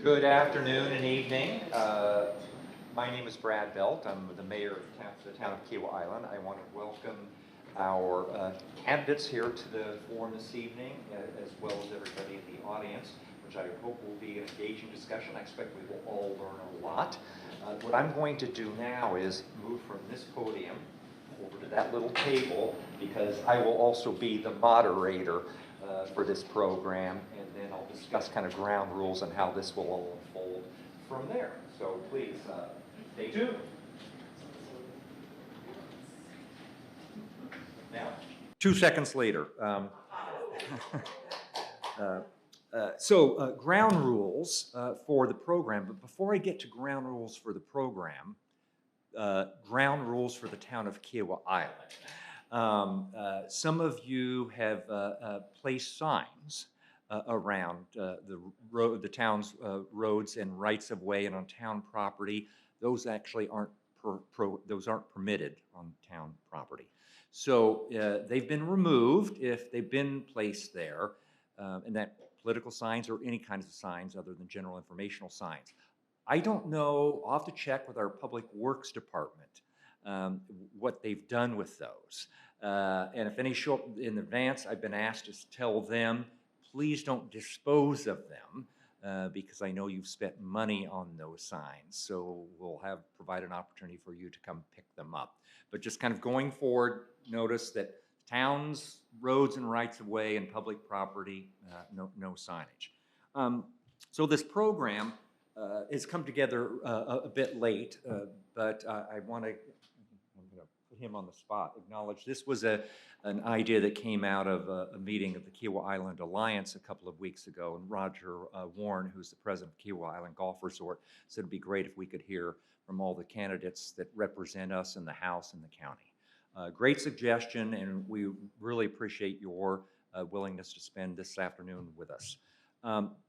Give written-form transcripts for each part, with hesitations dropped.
Good afternoon and evening. My name is Brad Belt. I'm the mayor of the town of Kiawah Island. I want to welcome our candidates here to the forum this evening, as well as everybody in the audience, which I hope will be an engaging discussion. I expect we will all learn a lot. What I'm going to do now is move from this podium over to that little table, because I will also be the moderator for this program, and then I'll discuss kind of ground rules and how this will all unfold from there. So please, stay tuned. Now, 2 seconds later. Ground rules for the program, but before I get to ground rules for the program, ground rules for the town of Kiawah Island. Some of you have placed signs around the town's roads and rights of way and on town property. Those actually aren't permitted on town property. So they've been removed if they've been placed there, and that political signs or any kinds of signs other than general informational signs. I don't know, I'll have to check with our Public Works Department what they've done with those. And if any show up in advance, I've been asked to tell them, please don't dispose of them because I know you've spent money on those signs. So we'll provide an opportunity for you to come pick them up. But just kind of going forward, notice that towns, roads and rights of way and public property, no signage. So this program has come together a bit late, but I want to, I'm going to put him on the spot, acknowledge this was an idea that came out of a meeting of the Kiawah Island Alliance a couple of weeks ago, and Roger Warren, who's the president of Kiawah Island Golf Resort, said it'd be great if we could hear from all the candidates that represent us in the House and the county. Great suggestion, and we really appreciate your willingness to spend this afternoon with us.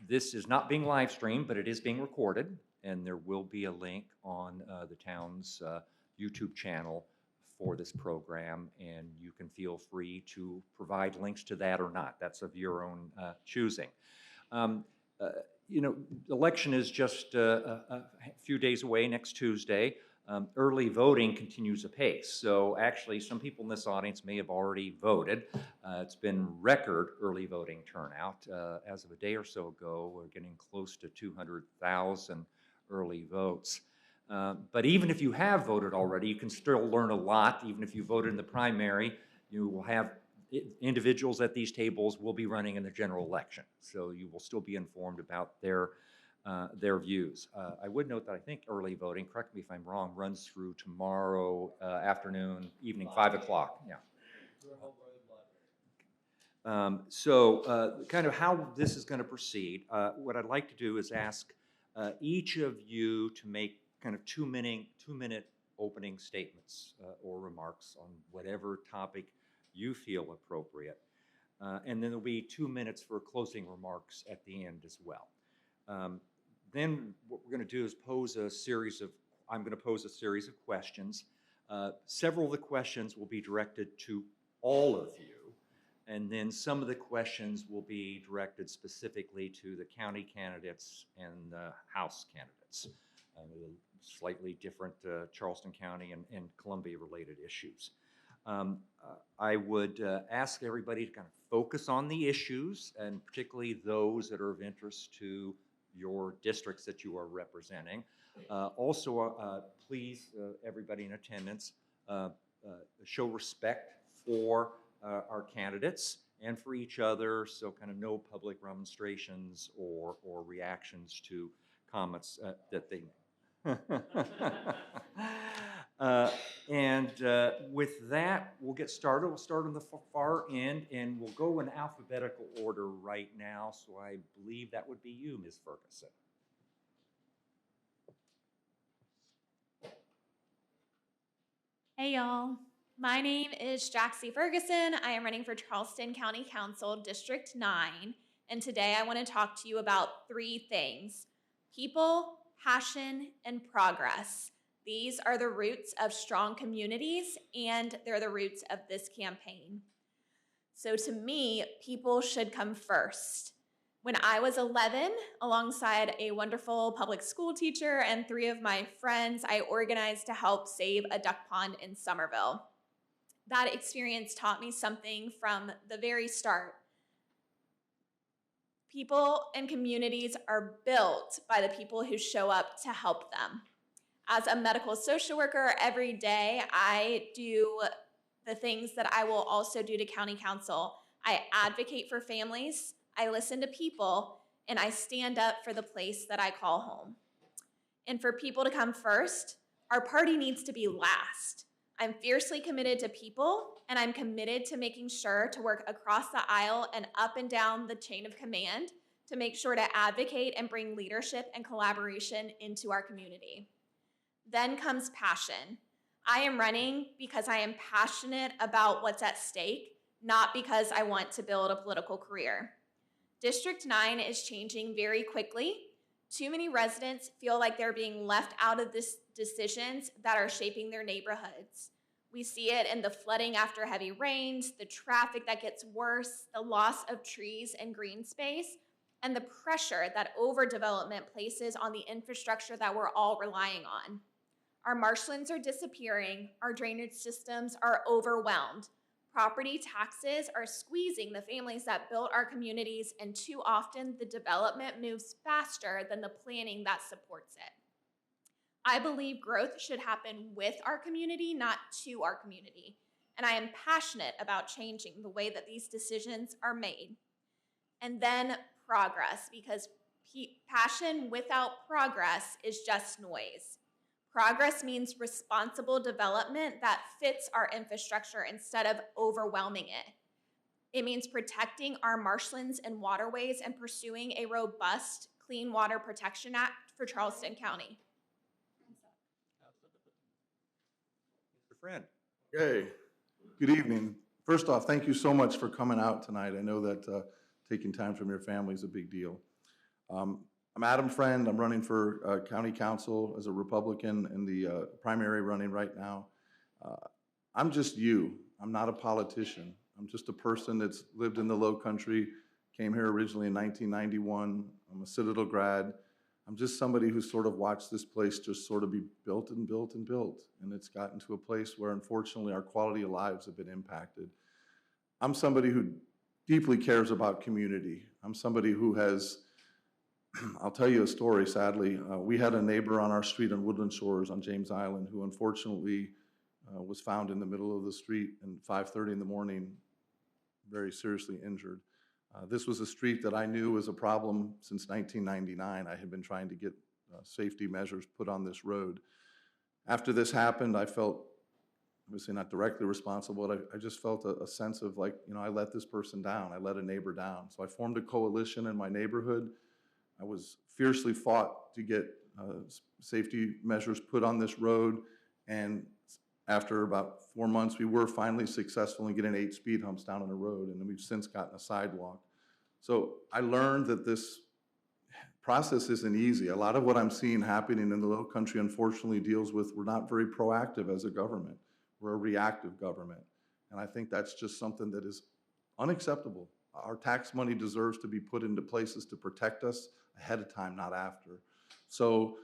This is not being live streamed, but it is being recorded, and there will be a link on the town's YouTube channel for this program, and you can feel free to provide links to that or not. That's of your own choosing. You know, election is just a few days away, next Tuesday. Early voting continues apace. So actually, some people in this audience may have already voted. It's been record early voting turnout. As of a day or so ago, we're getting close to 200,000 early votes. But even if you have voted already, you can still learn a lot. Even if you voted in the primary, you will have individuals at these tables will be running in the general election. So you will still be informed about their views. I would note that I think early voting, correct me if I'm wrong, runs through tomorrow afternoon, evening, 5 o'clock. Yeah. Kind of how this is going to proceed, what I'd like to do is ask each of you to make kind of two-minute opening statements or remarks on whatever topic you feel appropriate. And then there'll be 2 minutes for closing remarks at the end as well. Then what we're going to do is I'm going to pose a series of questions. Several of the questions will be directed to all of you, and then some of the questions will be directed specifically to the county candidates and the House candidates. Slightly different Charleston County and Columbia related issues. I would ask everybody to kind of focus on the issues, and particularly those that are of interest to your districts that you are representing. Also, please, everybody in attendance, show respect for our candidates and for each other, so kind of no public remonstrations or reactions to comments that they make. With that, we'll get started. We'll start on the far end, and we'll go in alphabetical order right now. So I believe that would be you, Ms. Ferguson. Hey, y'all. My name is Jaxie Ferguson. I am running for Charleston County Council District 9. And today I want to talk to you about 3 things: people, passion, and progress. These are the roots of strong communities, and they're the roots of this campaign. So to me, people should come first. When I was 11, alongside a wonderful public school teacher and 3 of my friends, I organized to help save a duck pond in Somerville. That experience taught me something from the very start. People and communities are built by the people who show up to help them. As a medical social worker, every day I do the things that I will also do to county council. I advocate for families, I listen to people, and I stand up for the place that I call home. And for people to come first, our party needs to be last. I'm fiercely committed to people, and I'm committed to making sure to work across the aisle and up and down the chain of command to make sure to advocate and bring leadership and collaboration into our community. Then comes passion. I am running because I am passionate about what's at stake, not because I want to build a political career. District 9 is changing very quickly. Too many residents feel like they're being left out of this decisions that are shaping their neighborhoods. We see it in the flooding after heavy rains, the traffic that gets worse, the loss of trees and green space, and the pressure that overdevelopment places on the infrastructure that we're all relying on. Our marshlands are disappearing, our drainage systems are overwhelmed. Property taxes are squeezing the families that built our communities, and too often the development moves faster than the planning that supports it. I believe growth should happen with our community, not to our community. And I am passionate about changing the way that these decisions are made. And then progress, because passion without progress is just noise. Progress means responsible development that fits our infrastructure instead of overwhelming it. It means protecting our marshlands and waterways and pursuing a robust Clean Water Protection Act for Charleston County. Mr. Friend. Hey, good evening. First off, thank you so much for coming out tonight. I know that taking time from your family is a big deal. I'm Adam Friend. I'm running for county council as a Republican in the primary running right now. I'm just you. I'm not a politician. I'm just a person that's lived in the Low Country, came here originally in 1991. I'm a Citadel grad. I'm just somebody who sort of watched this place just sort of be built and built and built. And it's gotten to a place where unfortunately our quality of lives have been impacted. I'm somebody who deeply cares about community. I'm somebody who has, I'll tell you a story, sadly. We had a neighbor on our street on Woodland Shores on James Island who unfortunately was found in the middle of the street at 5:30 in the morning, very seriously injured. This was a street that I knew was a problem since 1999. I had been trying to get safety measures put on this road. After this happened, I felt, obviously not directly responsible, but I just felt a sense of like, you know, I let this person down. I let a neighbor down. So I formed a coalition in my neighborhood. I was fiercely fought to get safety measures put on this road. And after about 4 months, we were finally successful in getting 8 speed humps down on the road, and then we've since gotten a sidewalk. So I learned that this process isn't easy. A lot of what I'm seeing happening in the Low Country unfortunately deals with, we're not very proactive as a government. We're a reactive government. And I think that's just something that is unacceptable. Our tax money deserves to be put into places to protect us ahead of time, not after. So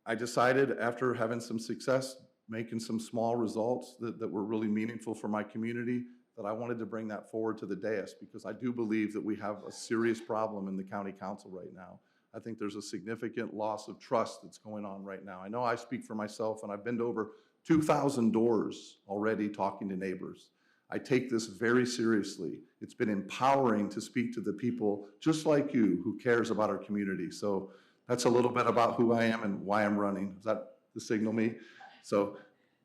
I decided, after having some success, making some small results that were really meaningful for my community, that I wanted to bring that forward to the dais, because I do believe that we have a serious problem in the county council right now. I think there's a significant loss of trust that's going on right now. I know I speak for myself, and I've been to over 2,000 doors already talking to neighbors. I take this very seriously. It's been empowering to speak to the people just like you who cares about our community. So that's a little bit about who I am and why I'm running. Is that the signal me? So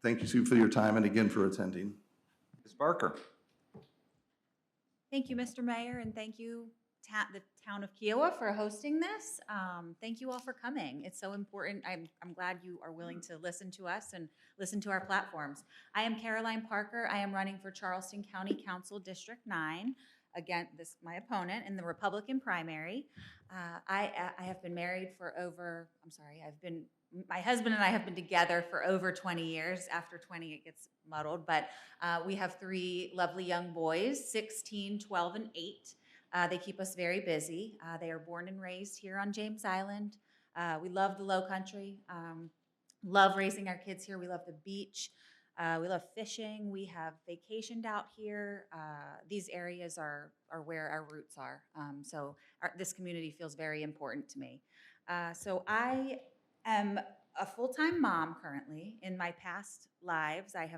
thank you for your time and again for attending. Ms. Barker. Thank you, Mr. Mayor, and thank you, the town of Kiawah, for hosting this. Thank you all for coming. It's so important. I'm glad you are willing to listen to us and listen to our platforms. I am Caroline Parker. I am running for Charleston County Council District 9. Again, my opponent in the Republican primary. I have been married for over, my husband and I have been together for over 20 years. After 20, it gets muddled, but we have 3 lovely young boys, 16, 12, and 8. They keep us very busy. They are born and raised here on James Island. We love the low country, love raising our kids here. We love the beach. We love fishing. We have vacationed out here. These areas are where our roots are. This community feels very important to me. So I am a full-time mom currently. In my past lives, I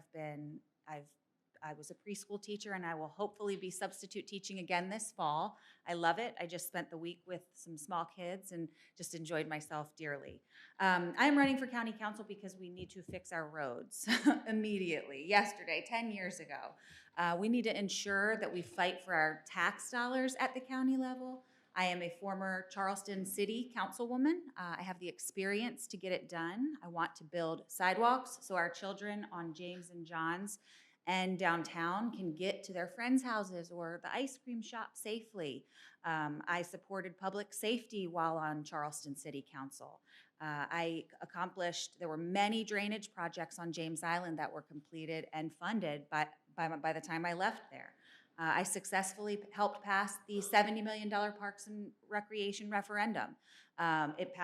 was a preschool teacher, and I will hopefully be substitute teaching again this fall. I love it. I just spent the week with some small kids and just enjoyed myself dearly. I'm running for county council because we need to fix our roads immediately. Yesterday, 10 years ago. We need to ensure that we fight for our tax dollars at the county level. I am a former Charleston City Councilwoman. I have the experience to get it done. I want to build sidewalks so our children on James and John's and downtown can get to their friends' houses or the ice cream shop safely. I supported public safety while on Charleston City Council. There were many drainage projects on James Island that were completed and funded by the time I left there. I successfully helped pass the $70 million Parks and Recreation referendum. It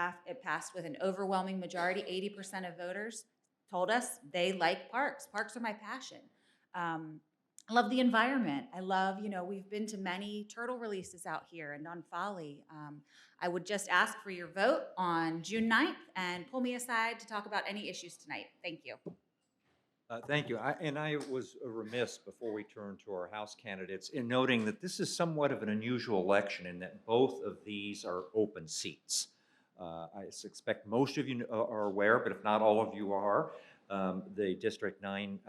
passed with an overwhelming majority. 80% of voters told us they like parks. Parks are my passion. I love the environment. I love, we've been to many turtle releases out here and on Folly. I would just ask for your vote on June 9th and pull me aside to talk about any issues tonight. Thank you. Thank you. I was remiss before we turn to our House candidates in noting that this is somewhat of an unusual election in that both of these are open seats. I suspect most of you are aware, but if not all of you are, the District 9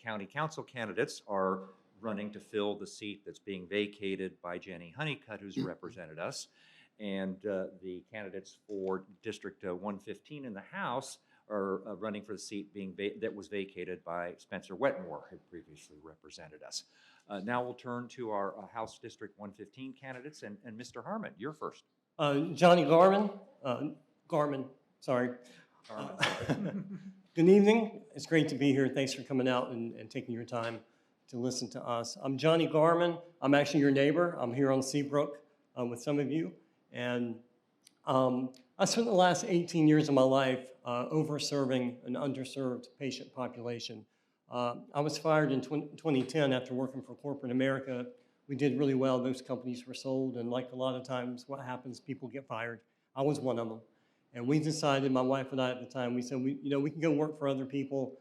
County Council candidates are running to fill the seat that's being vacated by Jenny Honeycutt, who's represented us. And the candidates for District 115 in the House are running for the seat that was vacated by Spencer Wetmore, who previously represented us. Now we'll turn to our House District 115 candidates, and Mr. Harmon, you're first. Johnny Garman, sorry. Good evening. It's great to be here. Thanks for coming out and taking your time to listen to us. I'm Johnny Garman. I'm actually your neighbor. I'm here on Seabrook with some of you. And I spent the last 18 years of my life over-serving an underserved patient population. I was fired in 2010 after working for corporate America. We did really well. Those companies were sold, and like a lot of times what happens, people get fired. I was one of them. And we decided, my wife and I at the time, we said, we can go work for other people,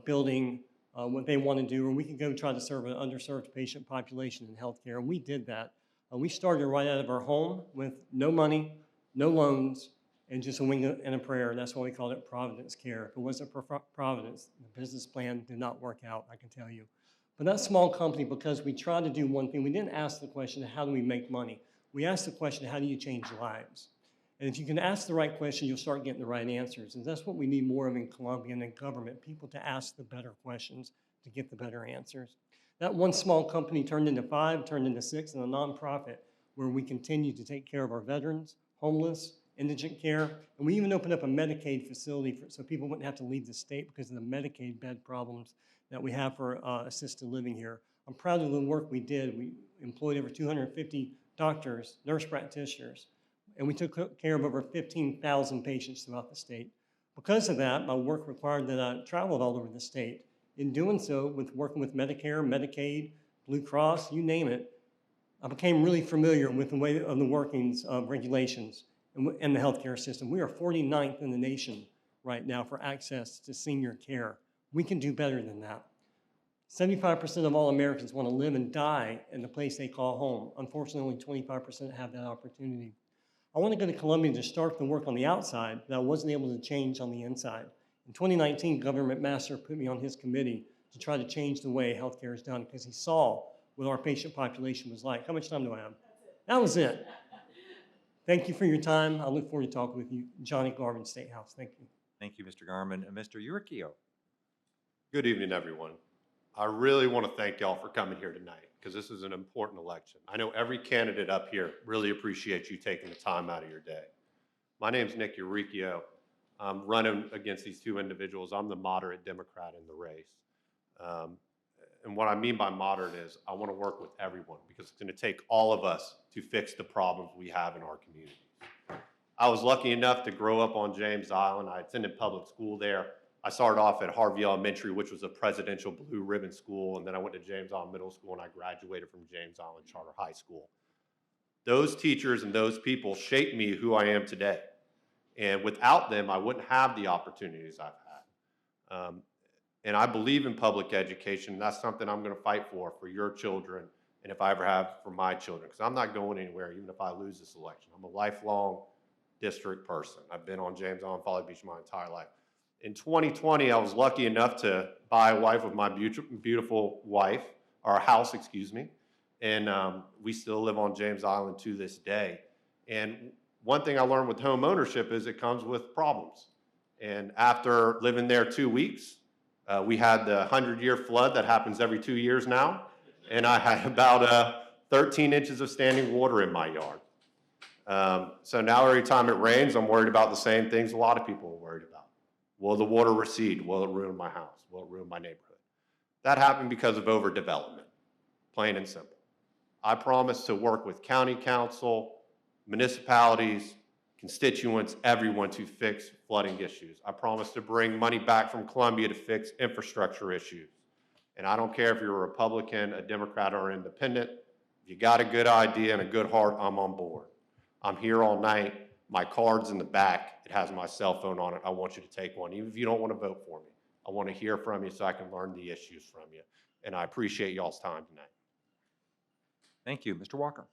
building what they want to do, or we can go try to serve an underserved patient population in healthcare. And we did that. We started right out of our home with no money, no loans, and just a wing and a prayer. And that's why we called it Providence Care. If it wasn't for Providence, the business plan did not work out, I can tell you. But that small company, because we tried to do one thing, we didn't ask the question, how do we make money? We asked the question, how do you change lives? And if you can ask the right question, you'll start getting the right answers. And that's what we need more of in Columbia and in government, people to ask the better questions to get the better answers. That one small company turned into 5, turned into 6, and a nonprofit where we continue to take care of our veterans, homeless, indigent care, and we even opened up a Medicaid facility so people wouldn't have to leave the state because of the Medicaid bed problems that we have for assisted living here. I'm proud of the work we did. We employed over 250 doctors, nurse practitioners, and we took care of over 15,000 patients throughout the state. Because of that, my work required that I traveled all over the state. In doing so, with working with Medicare, Medicaid, Blue Cross, you name it, I became really familiar with the way of the workings of regulations in the healthcare system. We are 49th in the nation right now for access to senior care. We can do better than that. 75% of all Americans want to live and die in the place they call home. Unfortunately, only 25% have that opportunity. I want to go to Columbia to start the work on the outside that I wasn't able to change on the inside. In 2019, Government Master put me on his committee to try to change the way healthcare is done because he saw what our patient population was like. How much time do I have? That was it. Thank you for your time. I look forward to talking with you. Johnny Garman, State House. Thank you. Thank you, Mr. Garman. And Mr. Urquio. Good evening, everyone. I really want to thank y'all for coming here tonight because this is an important election. I know every candidate up here really appreciates you taking the time out of your day. My name's Nick Urquio. I'm running against these two individuals. I'm the moderate Democrat in the race. And what I mean by modern is I want to work with everyone because it's going to take all of us to fix the problems we have in our community. I was lucky enough to grow up on James Island. I attended public school there. I started off at Harvey Elementary, which was a presidential blue ribbon school, and then I went to James Island Middle School, and I graduated from James Island Charter High School. Those teachers and those people shaped me who I am today. And without them, I wouldn't have the opportunities I've had. And I believe in public education, and that's something I'm going to fight for your children, and if I ever have for my children, because I'm not going anywhere, even if I lose this election. I'm a lifelong district person. I've been on James Island, Folly Beach my entire life. In 2020, I was lucky enough to buy a wife with my beautiful wife, or a house, excuse me, and we still live on James Island to this day. And one thing I learned with home ownership is it comes with problems. And after living there 2 weeks, we had the 100-year flood that happens every 2 years now, and I had about 13 inches of standing water in my yard. So now every time it rains, I'm worried about the same things a lot of people are worried about. Will the water recede? Will it ruin my house? Will it ruin my neighborhood? That happened because of overdevelopment, plain and simple. I promise to work with county council, municipalities, constituents, everyone to fix flooding issues. I promise to bring money back from Columbia to fix infrastructure issues. And I don't care if you're a Republican, a Democrat, or an independent. If you got a good idea and a good heart, I'm on board. I'm here all night. My card's in the back. It has my cell phone on it. I want you to take one, even if you don't want to vote for me. I want to hear from you so I can learn the issues from you. And I appreciate y'all's time tonight. Thank you. Mr. Walker.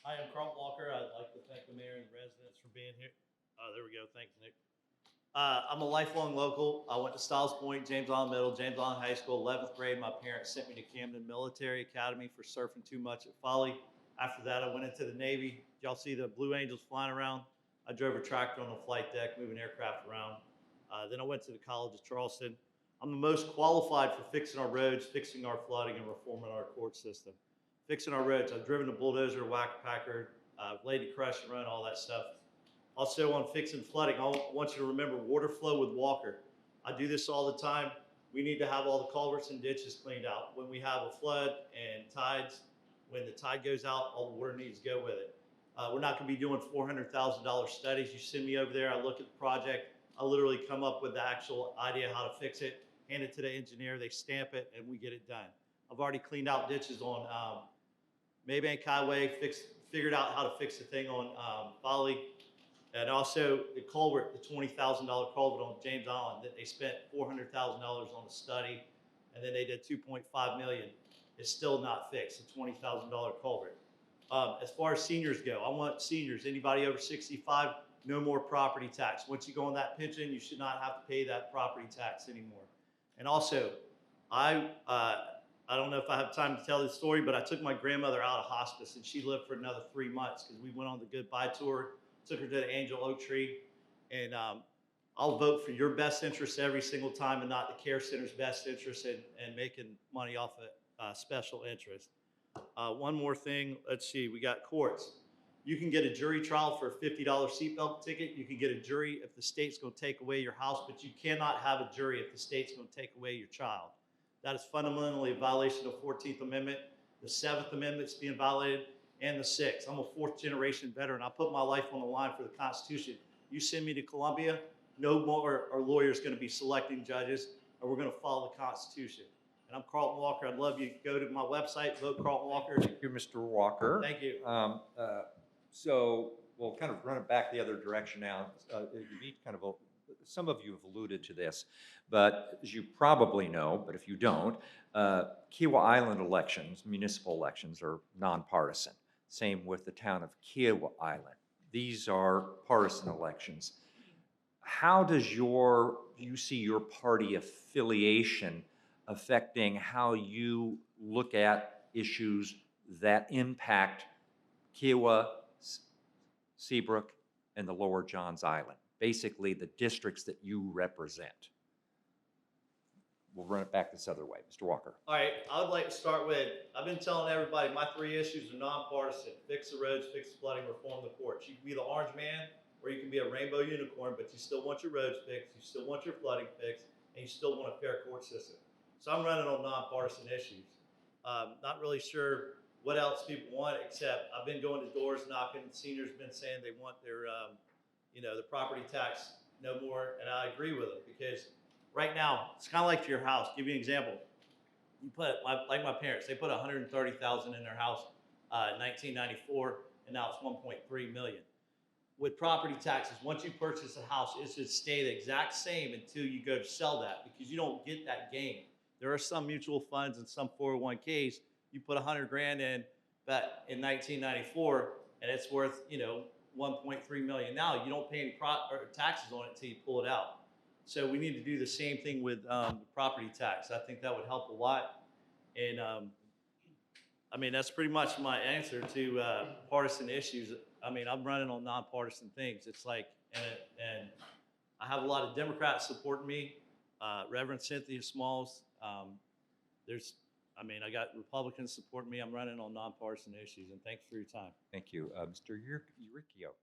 Hi, I'm Carl Walker. I'd like to thank the mayor and the residents for being here. There we go. Thanks, Nick. I'm a lifelong local. I went to Stiles Point, James Island Middle, James Island High School, 11th grade. My parents sent me to Camden Military Academy for surfing too much at Folly. After that, I went into the Navy. Y'all see the Blue Angels flying around? I drove a tractor on the flight deck, moving aircraft around. Then I went to the College of Charleston. I'm the most qualified for fixing our roads, fixing our flooding, and reforming our court system. Fixing our roads. I've driven a bulldozer, whack packer, laid the crush and run, all that stuff. Also on fixing flooding, I want you to remember water flow with Walker. I do this all the time. We need to have all the culverts and ditches cleaned out. When we have a flood and tides, when the tide goes out, all the water needs to go with it. We're not going to be doing $400,000 studies. You send me over there, I look at the project, I literally come up with the actual idea how to fix it, hand it to the engineer, they stamp it, and we get it done. I've already cleaned out ditches on Maybank Highway, figured out how to fix the thing on Folly, and also the culvert, the $20,000 culvert on James Island that they spent $400,000 on the study, and then they did $2.5 million. It's still not fixed, a $20,000 culvert. As far as seniors go, I want seniors, anybody over 65, no more property tax. Once you go on that pension, you should not have to pay that property tax anymore. And also, I don't know if I have time to tell this story, but I took my grandmother out of hospice and she lived for another 3 months because we went on the goodbye tour, took her to the Angel Oak Tree, and I'll vote for your best interest every single time and not the care center's best interest and making money off of special interest. One more thing, let's see, we got courts. You can get a jury trial for a $50 seatbelt ticket. You can get a jury if the state's going to take away your house, but you cannot have a jury if the state's going to take away your child. That is fundamentally a violation of the 14th Amendment. The 7th Amendment's being violated, and the 6th. I'm a 4th-generation veteran. I put my life on the line for the Constitution. You send me to Columbia, no more our lawyers going to be selecting judges, and we're going to follow the Constitution. And I'm Carlton Walker. I'd love you to go to my website, vote Carlton Walker. Thank you, Mr. Walker. Thank you. So we'll kind of run it back the other direction now. Some of you have alluded to this, but as you probably know, but if you don't, Kiawah Island elections, municipal elections, are nonpartisan. Same with the town of Kiawah Island. These are partisan elections. How does you see your party affiliation affecting how you look at issues that impact Kiawah, Seabrook, and the Lower Johns Island? Basically, the districts that you represent. We'll run it back this other way. Mr. Walker. All right, I would like to start with, I've been telling everybody my 3 issues are nonpartisan. Fix the roads, fix the flooding, reform the courts. You can be the orange man or you can be a rainbow unicorn, but you still want your roads fixed, you still want your flooding fixed, and you still want a fair court system. So I'm running on nonpartisan issues. Not really sure what else people want, except I've been going to doors knocking. Seniors been saying they want their, the property tax no more, and I agree with them because right now it's kind of like your house. Give you an example. You put like my parents, they put 130,000 in their house in 1994, and now it's 1.3 million. With property taxes, once you purchase a house, it should stay the exact same until you go to sell that because you don't get that gain. There are some mutual funds and some 401ks. You put 100 grand in that in 1994, and it's worth 1.3 million now. You don't pay any taxes on it until you pull it out. So we need to do the same thing with the property tax. I think that would help a lot. And that's pretty much my answer to partisan issues. I'm running on nonpartisan things. It's like, and I have a lot of Democrats supporting me. Reverend Cynthia Smalls. I got Republicans supporting me. I'm running on nonpartisan issues, and thanks for your time. Thank you. Mr. Uricchio.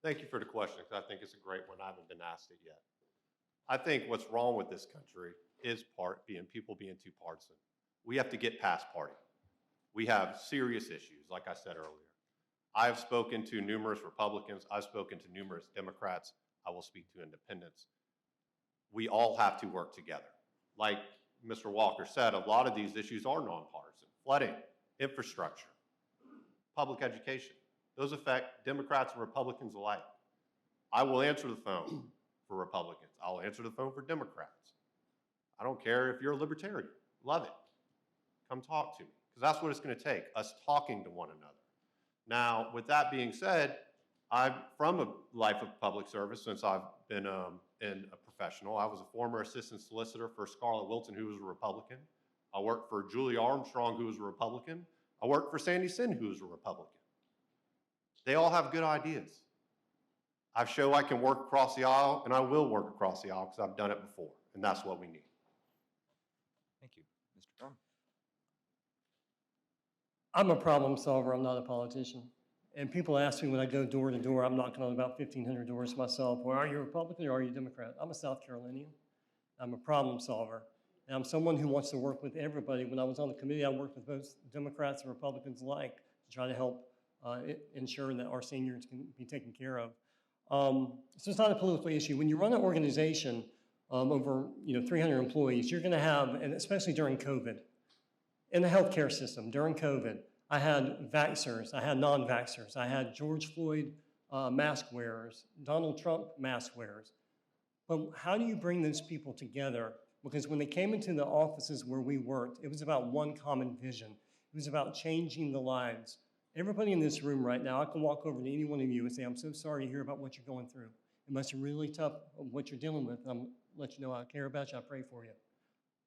Thank you for the question, because I think it's a great one. I haven't been asked it yet. I think what's wrong with this country is people being too partisan. We have to get past party. We have serious issues, like I said earlier. I've spoken to numerous Republicans. I've spoken to numerous Democrats. I will speak to independents. We all have to work together. Like Mr. Walker said, a lot of these issues are nonpartisan. Flooding, infrastructure, public education. Those affect Democrats and Republicans alike. I will answer the phone for Republicans. I'll answer the phone for Democrats. I don't care if you're a libertarian. Love it. Come talk to me, because that's what it's going to take, us talking to one another. Now, with that being said, I'm from a life of public service since I've been in a professional. I was a former assistant solicitor for Scarlett Wilton, who was a Republican. I worked for Julia Armstrong, who was a Republican. I worked for Sandy Sin, who was a Republican. They all have good ideas. I show I can work across the aisle, and I will work across the aisle because I've done it before, and that's what we need. Thank you. Mr. Drum. I'm a problem solver. I'm not a politician. And people ask me when I go door to door, I'm knocking on about 1,500 doors myself. Well, are you a Republican or are you a Democrat? I'm a South Carolinian. I'm a problem solver. And I'm someone who wants to work with everybody. When I was on the committee, I worked with both Democrats and Republicans alike to try to help ensure that our seniors can be taken care of. So it's not a political issue. When you run an organization over 300 employees, you're going to have, and especially during COVID, in the healthcare system during COVID, I had vaxxers, I had non-vaxxers, I had George Floyd mask wearers, Donald Trump mask wearers. But how do you bring those people together? Because when they came into the offices where we worked, it was about one common vision. It was about changing the lives. Everybody in this room right now, I can walk over to any one of you and say, I'm so sorry to hear about what you're going through. It must be really tough what you're dealing with. I'm let you know I care about you, I pray for you.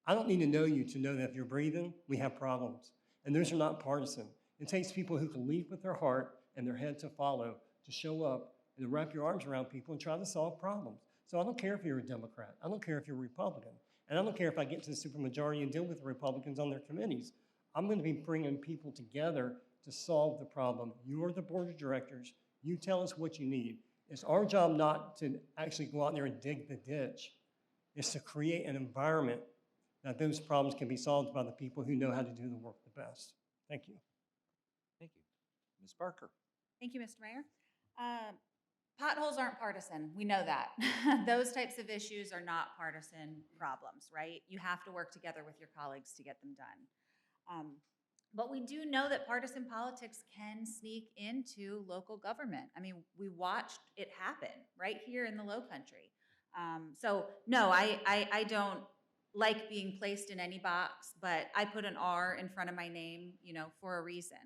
I don't need to know you to know that if you're breathing, we have problems. And those are not partisan. It takes people who can lead with their heart and their head to follow, to show up and to wrap your arms around people and try to solve problems. So I don't care if you're a Democrat. I don't care if you're a Republican. And I don't care if I get to the supermajority and deal with the Republicans on their committees. I'm going to be bringing people together to solve the problem. You are the board of directors. You tell us what you need. It's our job not to actually go out there and dig the ditch. It's to create an environment that those problems can be solved by the people who know how to do the work the best. Thank you. Thank you. Ms. Barker. Thank you, Mr. Mayor. Potholes aren't partisan. We know that. Those types of issues are not partisan problems, right? You have to work together with your colleagues to get them done. But we do know that partisan politics can sneak into local government. I mean, we watched it happen right here in the Low Country. So no, I don't like being placed in any box, but I put an R in front of my name, for a reason.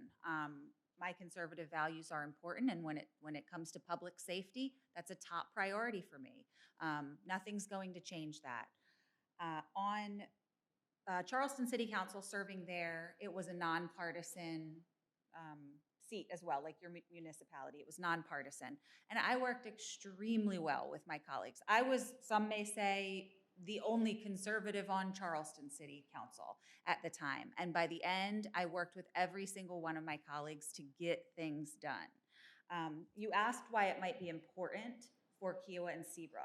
My conservative values are important, and when it comes to public safety, that's a top priority for me. Nothing's going to change that. On Charleston City Council, serving there, it was a nonpartisan seat as well, like your municipality. It was nonpartisan. And I worked extremely well with my colleagues. I was, some may say, the only conservative on Charleston City Council at the time. And by the end, I worked with every single one of my colleagues to get things done. You asked why it might be important for Kiawah and Seabrook.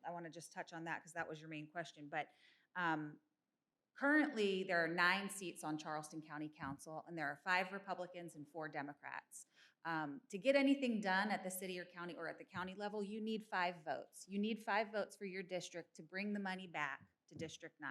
I want to just touch on that because that was your main question. But Currently, there are 9 seats on Charleston County Council, and there are 5 Republicans and 4 Democrats. To get anything done at the city or county or at the county level, you need 5 votes. You need 5 votes for your district to bring the money back to District 9.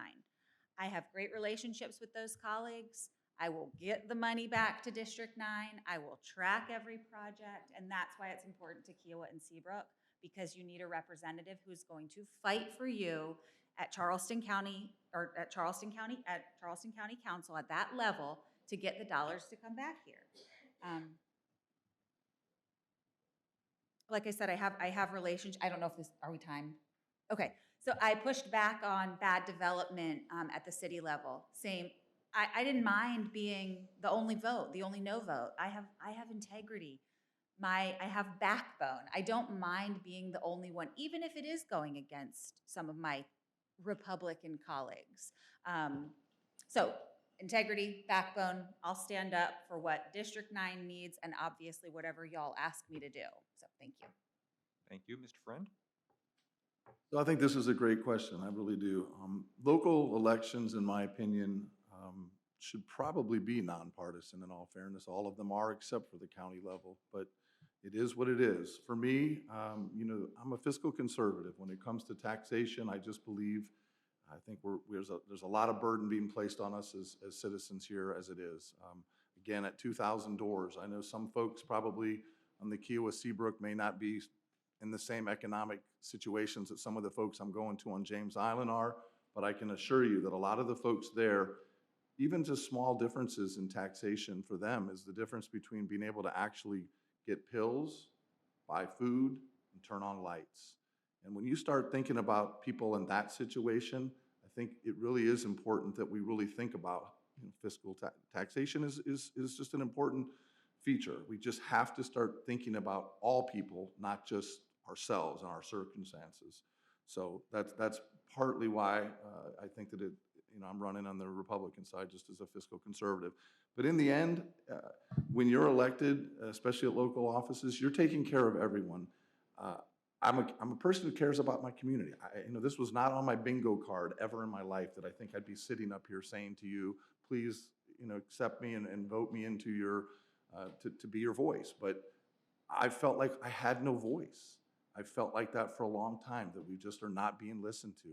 I have great relationships with those colleagues. I will get the money back to District 9. I will track every project, and that's why it's important to Kiawah and Seabrook, because you need a representative who's going to fight for you at Charleston County Council at that level to get the dollars to come back here. Like I said, I have relations. I don't know if this, are we timed? Okay, so I pushed back on bad development at the city level. Same, I didn't mind being the only vote, the only no vote. I have integrity. I have backbone. I don't mind being the only one, even if it is going against some of my Republican colleagues. So integrity, backbone, I'll stand up for what District 9 needs and obviously whatever y'all ask me to do. So thank you. Thank you, Mr. Friend. So I think this is a great question. I really do. Local elections, in my opinion, should probably be nonpartisan in all fairness. All of them are except for the county level, but it is what it is. For me, I'm a fiscal conservative. When it comes to taxation, I just believe, I think there's a lot of burden being placed on us as citizens here as it is. Again, at 2,000 doors, I know some folks probably on the Kiawah Seabrook may not be in the same economic situations that some of the folks I'm going to on James Island are, but I can assure you that a lot of the folks there, even just small differences in taxation for them is the difference between being able to actually get pills, buy food, and turn on lights. And when you start thinking about people in that situation, I think it really is important that we really think about fiscal taxation is just an important feature. We just have to start thinking about all people, not just ourselves and our circumstances. So that's partly why I think that I'm running on the Republican side just as a fiscal conservative. But in the end, when you're elected, especially at local offices, you're taking care of everyone. I'm a person who cares about my community. This was not on my bingo card ever in my life that I think I'd be sitting up here saying to you, please, accept me and vote me into your, to be your voice. But I felt like I had no voice. I felt like that for a long time, that we just are not being listened to.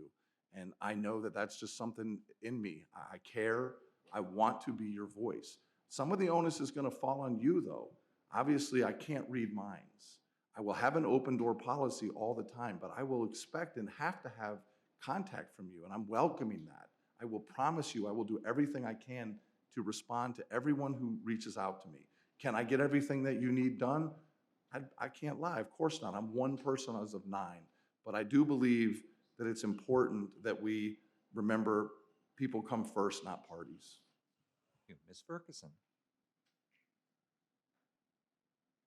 And I know that that's just something in me. I care. I want to be your voice. Some of the onus is going to fall on you, though. Obviously, I can't read minds. I will have an open door policy all the time, but I will expect and have to have contact from you, and I'm welcoming that. I will promise you I will do everything I can to respond to everyone who reaches out to me. Can I get everything that you need done? I can't lie. Of course not. I'm one person as of 9. But I do believe that it's important that we remember people come first, not parties. Thank you. Ms. Ferguson.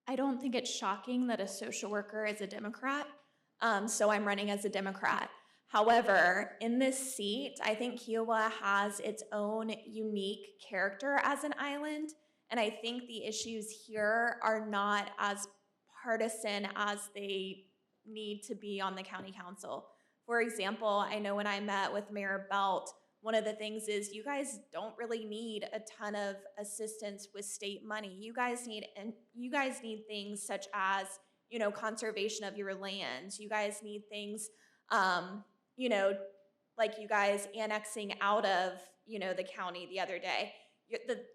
I don't think it's shocking that a social worker is a Democrat, so I'm running as a Democrat. However, in this seat, I think Kiawah has its own unique character as an island, and I think the issues here are not as partisan as they need to be on the county council. For example, I know when I met with Mayor Belt, one of the things is you guys don't really need a ton of assistance with state money. You guys need things such as, conservation of your land. You guys need things, like you guys annexing out of, the county the other day.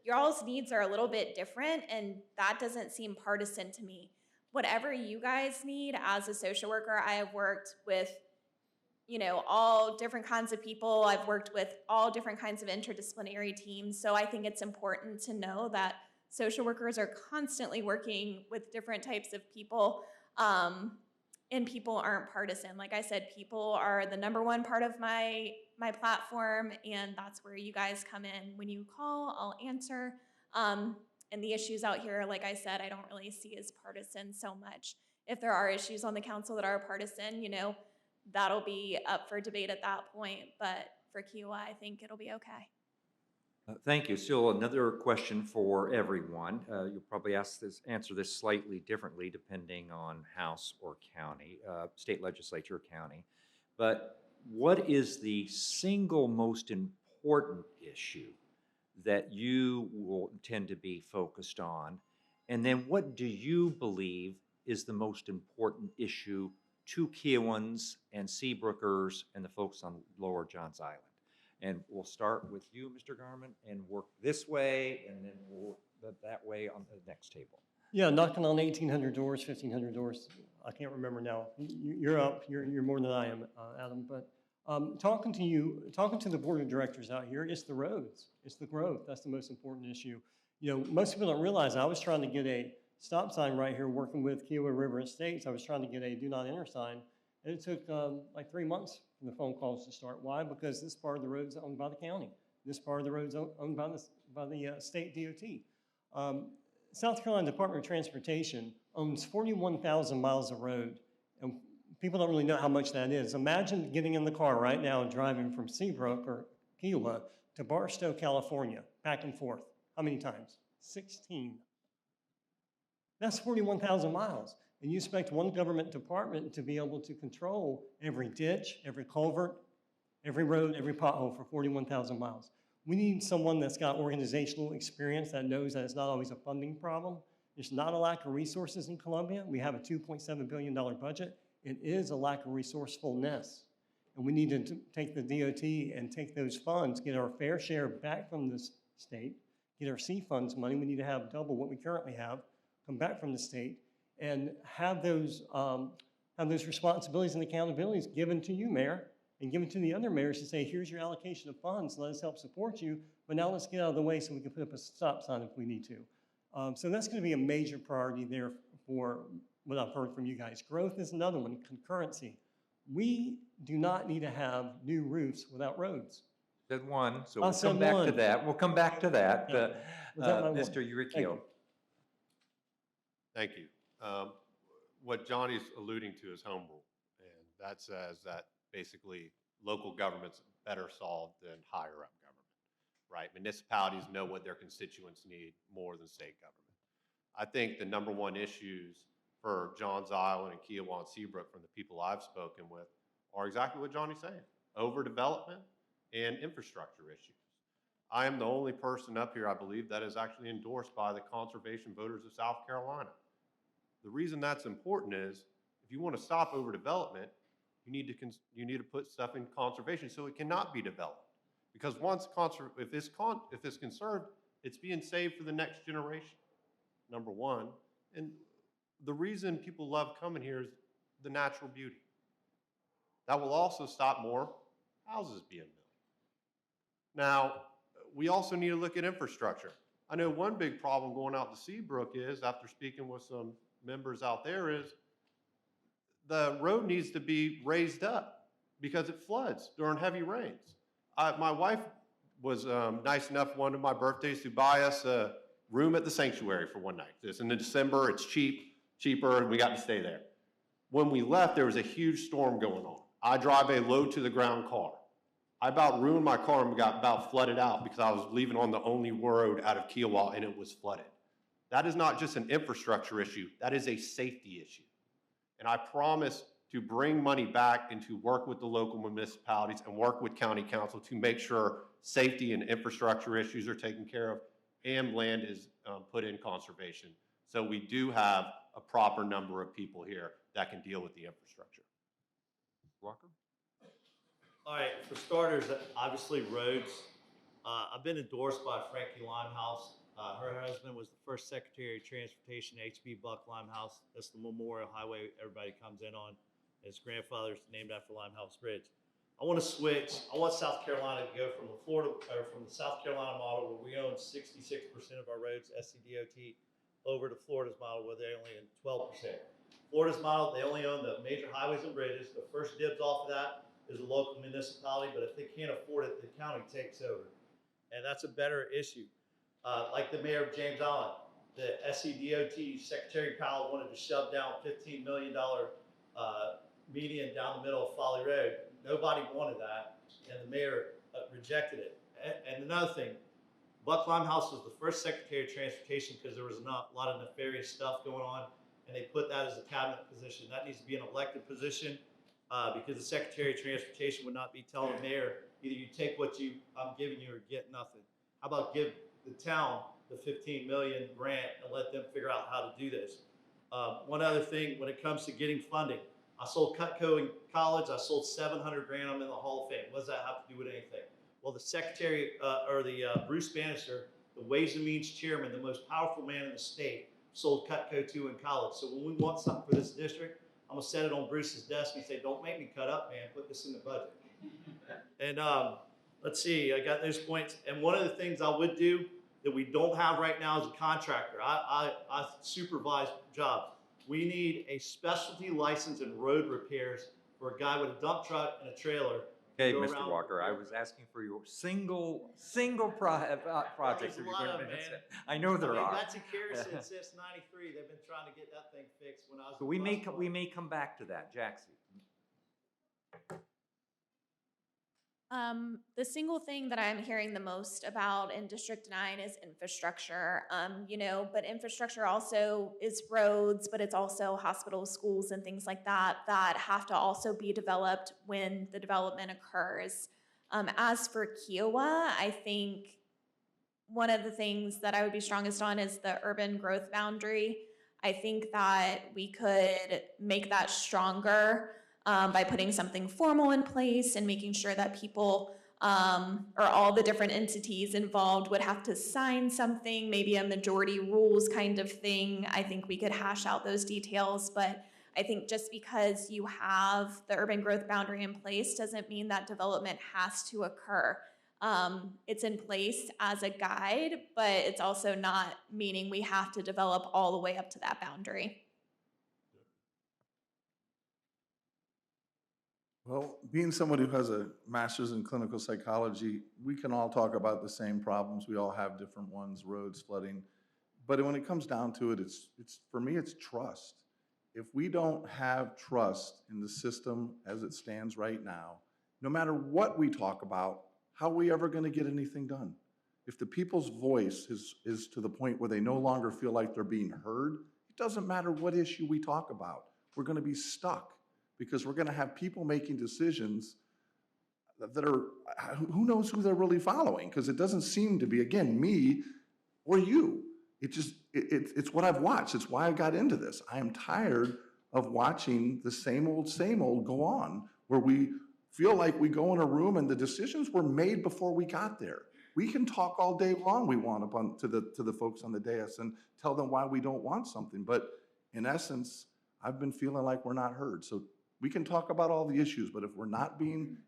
Y'all's needs are a little bit different, and that doesn't seem partisan to me. Whatever you guys need as a social worker, I have worked with all different kinds of people. I've worked with all different kinds of interdisciplinary teams. So I think it's important to know that social workers are constantly working with different types of people, and people aren't partisan. Like I said, people are the #1 part of my platform, and that's where you guys come in. When you call, I'll answer. And the issues out here, like I said, I don't really see as partisan so much. If there are issues on the council that are partisan, that'll be up for debate at that point. But for Kiawah, I think it'll be okay. Thank you. Still another question for everyone. You'll probably answer this slightly differently depending on House or county, state legislature or county. But what is the single most important important issue that you will tend to be focused on? And then what do you believe is the most important issue to Kiawans and Seabrookers and the folks on Lower Johns Island? And we'll start with you, Mr. Garman, and work this way, and then we'll work that way on the next table. Yeah, knocking on 1,800 doors, 1,500 doors. I can't remember now. You're up. You're more than I am, Adam. But talking to you, talking to the board of directors out here, it's the roads. It's the growth. That's the most important issue. You know, most people don't realize I was trying to get a stop sign right here working with Kiawah River Estates. I was trying to get a do not enter sign. And it took like 3 months for the phone calls to start. Why? Because this part of the road's owned by the county. This part of the road's owned by the state DOT. South Carolina Department of Transportation owns 41,000 miles of road, and people don't really know how much that is. Imagine getting in the car right now and driving from Seabrook or Kiawah to Barstow, California, back and forth. How many times? 16. That's 41,000 miles. And you expect one government department to be able to control every ditch, every culvert, every road, every pothole for 41,000 miles. We need someone that's got organizational experience that knows that it's not always a funding problem. There's not a lack of resources in Columbia. We have a $2.7 billion budget. It is a lack of resourcefulness. And we need to take the DOT and take those funds, get our fair share back from the state, get our C funds money. We need to have double what we currently have, come back from the state, and have those responsibilities and accountabilities given to you, Mayor, and given to the other mayors to say, here's your allocation of funds, let us help support you, but now let's get out of the way so we can put up a stop sign if we need to. So that's gonna be a major priority there for what I've heard from you guys. Growth is another one, concurrency. We do not need to have new roofs without roads. Said one, so I we'll said come back to one. that. We'll come back to that. Yeah. Was that my one? Mr. Uricchio. Thank you. Thank you. What Johnny's alluding to is home rule, and that says that basically local government's better solved than higher up government, right? Municipalities know what their constituents need more than state government. I think the number one issues for Johns Island and Kiawah and Seabrook from the people I've spoken with are exactly what Johnny's saying: overdevelopment and infrastructure issues. I am the only person up here, I believe, that is actually endorsed by the conservation voters of South Carolina. The reason that's important is if you want to stop overdevelopment, you need to put stuff in conservation so it cannot be developed. Because once if it's conserved, it's being saved for the next generation, number one. And the reason people love coming here is the natural beauty. That will also stop more houses being built. Now, we also need to look at infrastructure. I know one big problem going out to Seabrook is, after speaking with some members out there, is the road needs to be raised up because it floods during heavy rains. My wife was nice enough one of my birthdays to buy us a room at the sanctuary for one night. It's in December, it's cheaper, and we got to stay there. When we left, there was a huge storm going on. I drive a low to the ground car. I about ruined my car and got about flooded out because I was leaving on the only road out of Kiawah and it was flooded. That is not just an infrastructure issue, that is a safety issue. And I promise to bring money back and to work with the local municipalities and work with county council to make sure safety and infrastructure issues are taken care of and land is put in conservation. So we do have a proper number of people here that can deal with the infrastructure. Walker? All right, for starters, obviously roads. I've been endorsed by Frankie Limehouse. Her husband was the first Secretary of Transportation, H.B. Buck Limehouse. That's the Memorial Highway everybody comes in on. His grandfather's named after Limehouse Bridge. I want to switch. I want South Carolina to go from the South Carolina model where we own 66% of our roads, SCDOT, over to Florida's model where they only own 12%. Florida's model, they only own the major highways and bridges. The first dibs off of that is a local municipality, but if they can't afford it, the county takes over. And that's a better issue. Like the mayor of James Island, the SCDOT, Secretary Powell wanted to shove down $15 million median down the middle of Folly Road. Nobody wanted that, and the mayor rejected it. And another thing, Buck Limehouse was the first Secretary of Transportation because there was a lot of nefarious stuff going on, and they put that as a cabinet position. That needs to be an elected position. because the Secretary of Transportation would not be telling the mayor, either you take what I'm giving you or get nothing. How about give the town the 15 million grant and let them figure out how to do this? One other thing, when it comes to getting funding, I sold Cutco in college. I sold 700 grand. I'm in the Hall of Fame. What does that have to do with anything? Well, the Secretary, Bruce Bannister, the Ways and Means Chairman, the most powerful man in the state, sold Cutco to in college. So when we want something for this district, I'm gonna set it on Bruce's desk and say, don't make me cut up, man, put this in the budget. And let's see, I got those points. And one of the things I would do that we don't have right now as a contractor, I supervise jobs. We need a specialty license in road repairs for a guy with a dump truck and a trailer. Okay, Go Mr. around- Walker, I was asking for your single projects. There's a if you're lot gonna of 'em, miss man. it. I know there are. That's in Kerrison since '93. They've been trying to get that thing fixed when I was. But we may come back to that, Jaxie. The single thing that I'm hearing the most about in District 9 is infrastructure. But infrastructure also is roads, but it's also hospitals, schools, and things like that that have to also be developed when the development occurs. As for Kiawah, I think one of the things that I would be strongest on is the urban growth boundary. I think that we could make that stronger by putting something formal in place and making sure that people or all the different entities involved would have to sign something, maybe a majority rules kind of thing. I think we could hash out those details, but I think just because you have the urban growth boundary in place doesn't mean that development has to occur. It's in place as a guide, but it's also not meaning we have to develop all the way up to that boundary. Well, being somebody who has a master's in clinical psychology, we can all talk about the same problems. We all have different ones, roads, flooding. But when it comes down to it, for me, it's trust. If we don't have trust in the system as it stands right now, no matter what we talk about, how are we ever going to get anything done? If the people's voice is to the point where they no longer feel like they're being heard, it doesn't matter what issue we talk about. We're going to be stuck because we're going to have people making decisions that are, who knows who they're really following, because it doesn't seem to be, again, me or you. It's what I've watched. It's why I got into this. I am tired of watching the same old go on, where we feel like we go in a room and the decisions were made before we got there. We can talk all day long we want up to the folks on the dais and tell them why we don't want something. But in essence, I've been feeling like we're not heard. So we can talk about all the issues, but if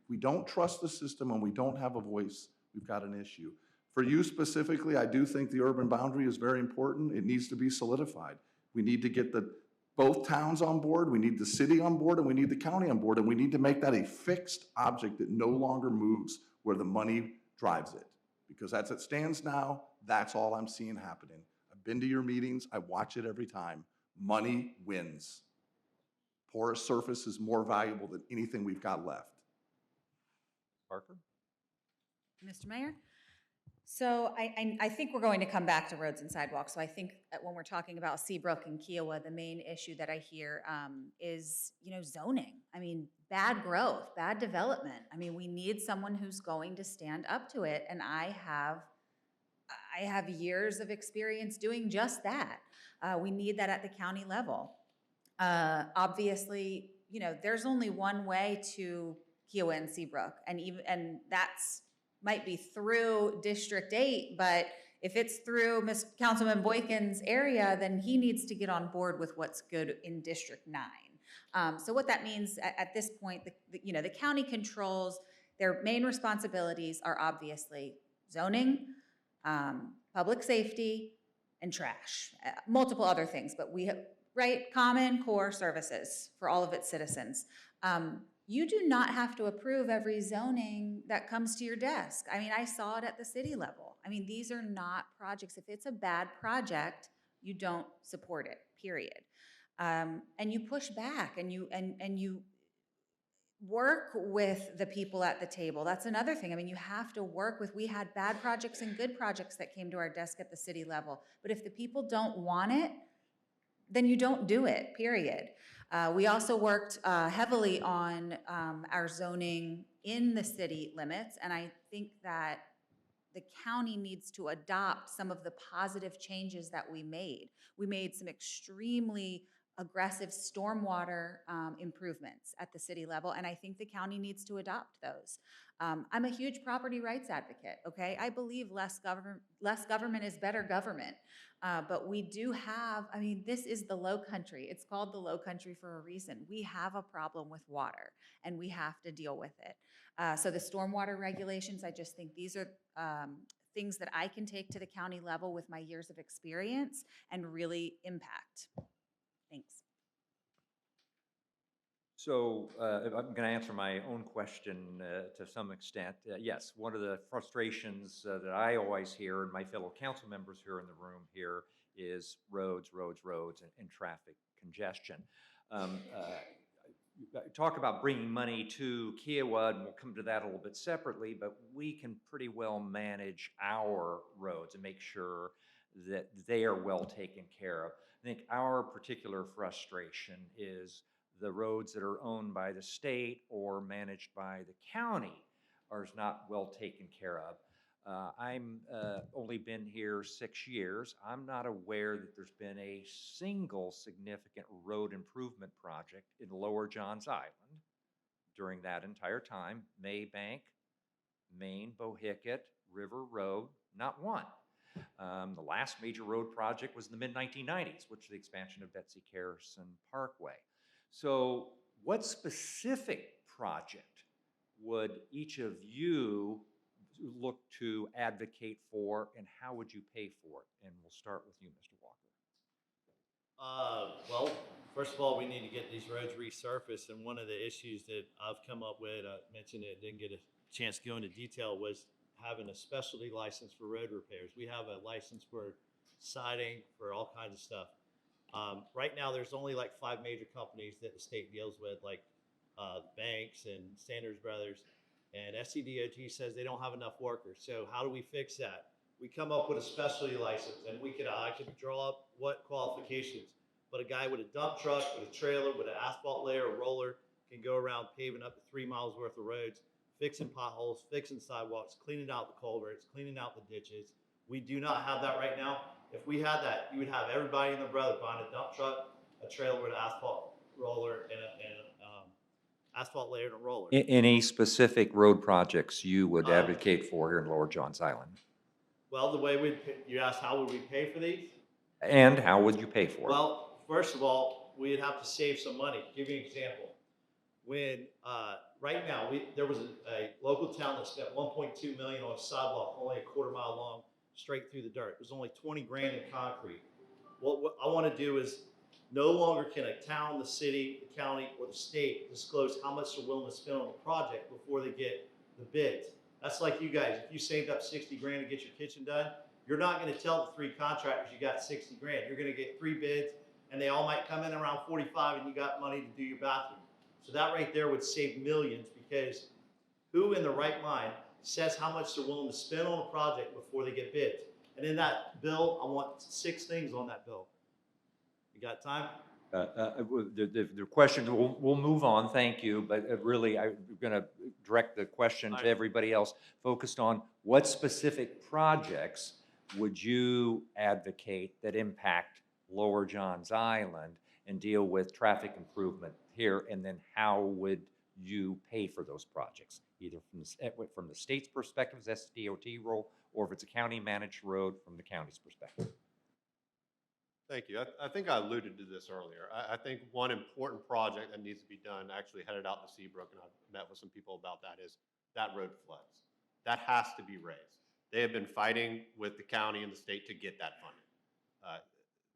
we don't trust the system and we don't have a voice, we've got an issue. For you specifically, I do think the urban boundary is very important. It needs to be solidified. We need to get both towns on board, we need the city on board, and we need the county on board, and we need to make that a fixed object that no longer moves where the money drives it. Because as it stands now, that's all I'm seeing happening. I've been to your meetings, I watch it every time. Money wins. Porous surface is more valuable than anything we've got left. Parker? Mr. Mayor? So I think we're going to come back to roads and sidewalks. So I think that when we're talking about Seabrook and Kiawah, the main issue that I hear is, zoning. I mean, bad growth, bad development. I mean, we need someone who's going to stand up to it. And I have years of experience doing just that. We need that at the county level. Obviously, there's only one way to Kiawah and Seabrook, and that's might be through District 8, but if it's through Councilman Boykin's area, then he needs to get on board with what's good in District 9. So what that means at this point, the county controls, their main responsibilities are obviously zoning, public safety, and trash, multiple other things, but we have, common core services for all of its citizens. You do not have to approve every zoning that comes to your desk. I mean, I saw it at the city level. I mean, these are not projects. If it's a bad project, you don't support it, period. And you push back and you work with the people at the table. That's another thing. I mean, you have to work with, we had bad projects and good projects that came to our desk at the city level. But if the people don't want it, then you don't do it, period. We also worked heavily on our zoning in the city limits, and I think that the county needs to adopt some of the positive changes that we made. We made some extremely aggressive stormwater improvements at the city level, and I think the county needs to adopt those. I'm a huge property rights advocate, okay? I believe less government is better government. But we do have, I mean, this is the Low Country. It's called the Low Country for a reason. We have a problem with water, and we have to deal with it. So the stormwater regulations, I just think these are things that I can take to the county level with my years of experience and really impact. Thanks. So if I'm going to answer my own question to some extent. Yes, one of the frustrations that I always hear, and my fellow council members here in the room here, is roads, and traffic congestion. Talk about bringing money to Kiawah, and we'll come to that a little bit separately, but we can pretty well manage our roads and make sure that they are well taken care of. I think our particular frustration is the roads that are owned by the state or managed by the county are not well taken care of. I'm only been here 6 years. I'm not aware that there's been a single significant road improvement project in Lower Johns Island during that entire time. Maybank, Main, Bohicket, River Road, not one. The last major road project was in the mid-1990s, which was the expansion of Betsy Carson Parkway. So what specific project would each of you look to advocate for, and how would you pay for it? And we'll start with you, Mr. Walker. Well, first of all, we need to get these roads resurfaced, and one of the issues that I've come up with, I mentioned it, didn't get a chance to go into detail, was having a specialty license for road repairs. We have a license for siding, for all kinds of stuff. Right now, there's only like 5 major companies that the state deals with, like banks and Sanders Brothers, and SCDOT says they don't have enough workers. So how do we fix that? We come up with a specialty license, and I could draw up what qualifications, but a guy with a dump truck, with a trailer, with an asphalt layer, a roller, can go around paving up to 3 miles worth of roads, fixing potholes, fixing sidewalks, cleaning out the culverts, cleaning out the ditches. We do not have that right now. If we had that, you would have everybody and their brother buying a dump truck, a trailer with an asphalt roller, and asphalt layer and a roller. Any specific road projects you would advocate for here in Lower Johns Island? Well, you asked how would we pay for these? And how would you pay for it? Well, first of all, we'd have to save some money. I'll give you an example. When right now there was a local town that spent $1.2 million on a sidewalk only a quarter mile long, straight through the dirt. It was only 20 grand in concrete. What I want to do is no longer can a town, the city, the county, or the state disclose how much they're willing to spend on a project before they get the bids. That's like you guys. If you saved up 60 grand to get your kitchen done, you're not going to tell the 3 contractors you got 60 grand. You're going to get 3 bids, and they all might come in around 45, and you got money to do your bathroom. So that right there would save millions, because who in the right mind says how much they're willing to spend on a project before they get bids? And in that bill, I want 6 things on that bill. You got time? The question, we'll move on, thank you, but really I'm going to direct the question to everybody else, focused on what specific projects would you advocate that impact Lower Johns Island and deal with traffic improvement here, and then how would you pay for those projects, either from the state's perspective as SDOT role, or if it's a county managed road from the county's perspective? Thank you. I think I alluded to this earlier. I think one important project that needs to be done, actually headed out to Seabrook, and I've met with some people about that, is that road floods. That has to be raised. They have been fighting with the county and the state to get that funded.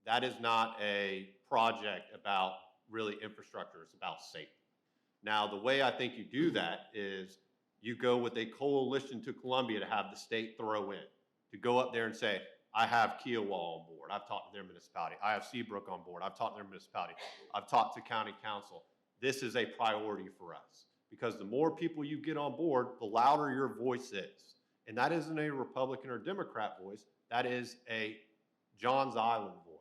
That is not a project about really infrastructure, it's about safety. Now, the way I think you do that is you go with a coalition to Columbia to have the state throw in, to go up there and say, I have Kiawah on board. I've talked to their municipality. I have Seabrook on board. I've talked to their municipality. I've talked to county council. This is a priority for us, because the more people you get on board, the louder your voice is. And that isn't a Republican or Democrat voice. That is a Johns Island voice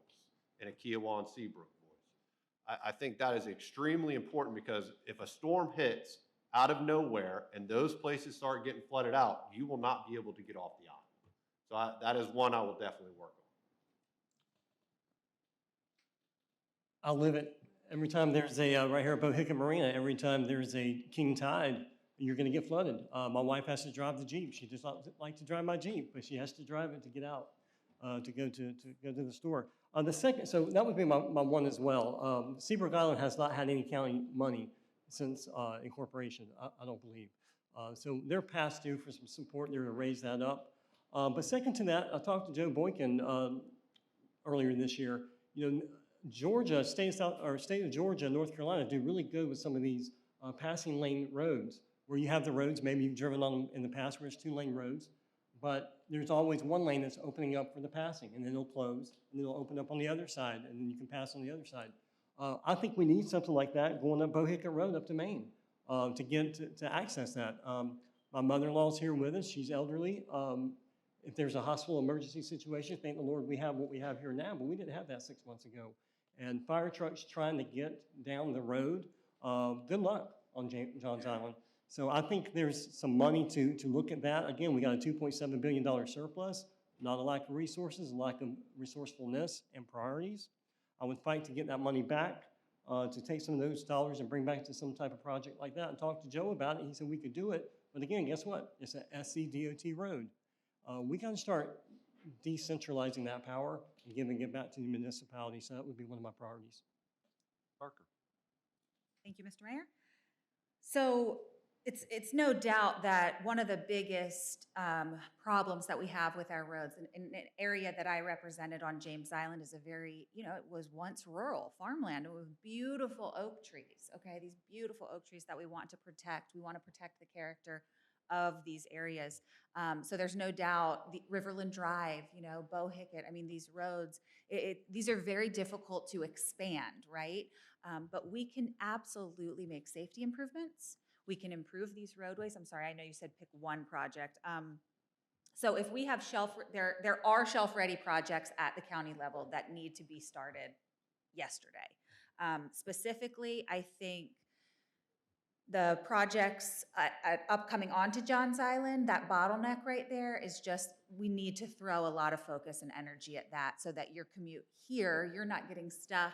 and a Kiawah and Seabrook voice. I think that is extremely important because if a storm hits out of nowhere and those places start getting flooded out, you will not be able to get off the island. So that is one I will definitely work on. I live it. Every time there's a, right here at Bohicket Marina, every time there's a king tide, you're gonna get flooded. My wife has to drive the Jeep. She does not like to drive my Jeep, but she has to drive it to get out, to go to the store. The second, so that would be my one as well. Seabrook Island has not had any county money since incorporation, I don't believe. So they're past due for some support there to raise that up. But second to that, I talked to Joe Boykin earlier this year. You know, Georgia, state of Georgia, North Carolina do really good with some of these passing lane roads where you have the roads, maybe you've driven on them in the past where it's 2-lane roads, but there's always one lane that's opening up for the passing, and then it'll close, and it'll open up on the other side, and then you can pass on the other side. I think we need something like that going up Bohicket Road up to Maine to access that. My mother-in-law's here with us. She's elderly. If there's a hospital emergency situation, thank the Lord we have what we have here now, but we didn't have that 6 months ago. And fire trucks trying to get down the road, good luck on Johns Island. So I think there's some money to look at that. Again, we got a $2.7 billion surplus, not a lack of resources, a lack of resourcefulness and priorities. I would fight to get that money back, to take some of those dollars and bring back to some type of project like that and talk to Joe about it. He said we could do it. But again, guess what? It's an SCDOT road. We got to start decentralizing that power and giving it back to the municipality. So that would be one of my priorities. Parker. Thank you, Mr. Mayor. So it's no doubt that one of the biggest problems that we have with our roads in an area that I represented on James Island is a very, you know, it was once rural farmland with beautiful oak trees, okay? These beautiful oak trees that we want to protect. We want to protect the character of these areas. So there's no doubt the Riverland Drive, you know, Bohicket, I mean, these roads, these are very difficult to expand, right? But we can absolutely make safety improvements. We can improve these roadways. I'm sorry, I know you said pick one project. So if we have there are shelf-ready projects at the county level that need to be started yesterday. Specifically, I think the projects upcoming onto Johns Island, that bottleneck right there is just, we need to throw a lot of focus and energy at that so that your commute here, you're not getting stuck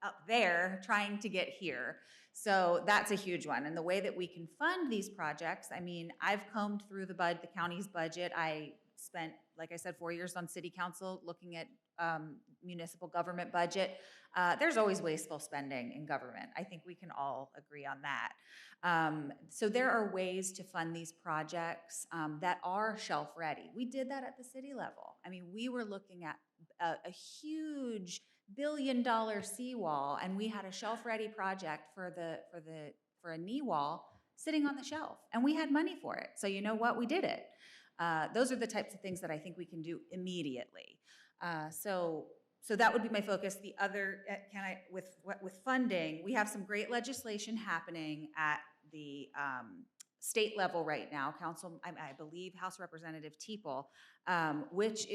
up there trying to get here. So that's a huge one. And the way that we can fund these projects, I mean, I've combed through the county's budget. I spent, like I said, 4 years on city council looking at municipal government budget. There's always wasteful spending in government. I think we can all agree on that. So there are ways to fund these projects that are shelf ready. We did that at the city level. I mean, we were looking at a huge billion-dollar seawall, and we had a shelf-ready project for a knee wall sitting on the shelf, and we had money for it. So you know what? We did it. Those are the types of things that I think we can do immediately. So that would be my focus. The other, with funding, we have some great legislation happening at the state level right now. Council, I believe House Representative Teeple, which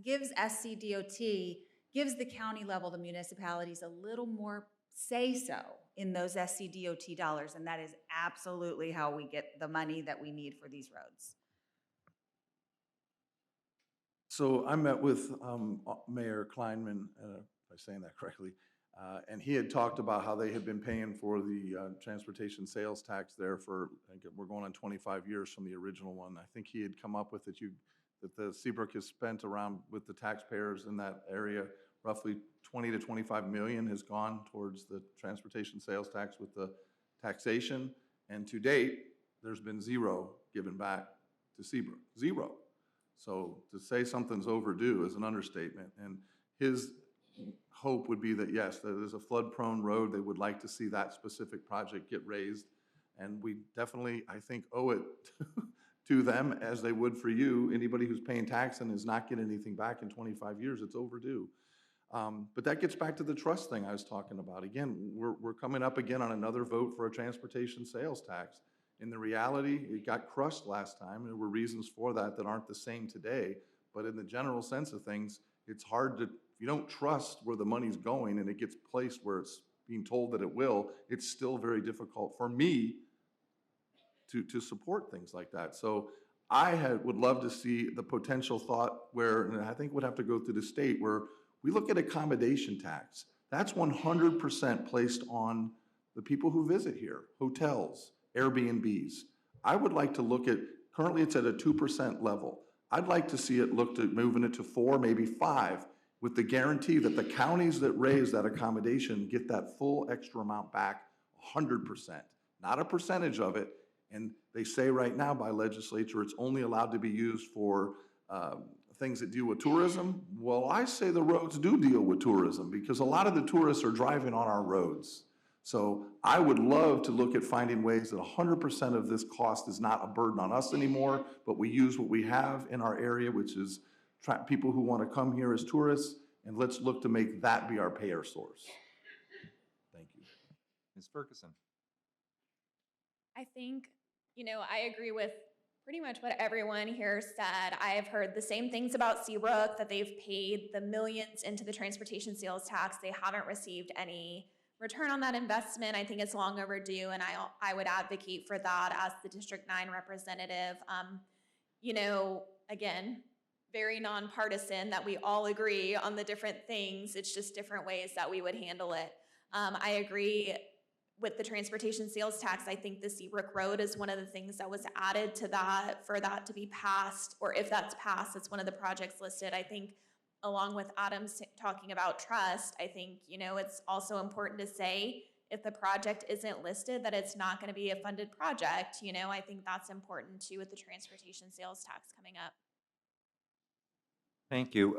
gives SCDOT, gives the county level, the municipalities, a little more say-so in those SCDOT dollars, and that is absolutely how we get the money that we need for these roads. So I met with Mayor Kleinman, if I'm saying that correctly, and he had talked about how they had been paying for the transportation sales tax there for, I think we're going on 25 years from the original one. I think he had come up with that the Seabrook has spent around, with the taxpayers in that area, roughly 20 to 25 million has gone towards the transportation sales tax with the taxation. And to date, there's been zero given back to Seabrook, zero. So to say something's overdue is an understatement. And his hope would be that, yes, that is a flood-prone road. They would like to see that specific project get raised. And we definitely, I think, owe it to them as they would for you. Anybody who's paying tax and is not getting anything back in 25 years, it's overdue. But that gets back to the trust thing I was talking about. Again, we're coming up again on another vote for a transportation sales tax. In the reality, it got crushed last time. There were reasons for that that aren't the same today. But in the general sense of things, it's hard If you don't trust where the money's going and it gets placed where it's being told that it will, it's still very difficult for me to support things like that. So would love to see the potential thought where, and I think would have to go through the state, where we look at accommodation tax. That's 100% placed on the people who visit here, hotels, Airbnbs. I would like to look at, currently it's at a 2% level. I'd like to see it looked at moving it to 4, maybe 5, with the guarantee that the counties that raise that accommodation get that full extra amount back 100%, not a percentage of it. And they say right now by legislature, it's only allowed to be used for things that deal with tourism. Well, I say the roads do deal with tourism because a lot of the tourists are driving on our roads. So I would love to look at finding ways that 100% of this cost is not a burden on us anymore, but we use what we have in our area, which is people who want to come here as tourists, and let's look to make that be our payer source. Thank you. Ms. Ferguson. I think, I agree with pretty much what everyone here said. I have heard the same things about Seabrook, that they've paid the millions into the transportation sales tax. They haven't received any return on that investment. I think it's long overdue, and I would advocate for that as the District 9 representative. Again, very nonpartisan, that we all agree on the different things. It's just different ways that we would handle it. I agree with the transportation sales tax. I think the Seabrook Road is one of the things that was added to that for that to be passed, or if that's passed, it's one of the projects listed. I think along with Adam's talking about trust, I think, it's also important to say if the project isn't listed that it's not going to be a funded project. I think that's important too with the transportation sales tax coming up. Thank you.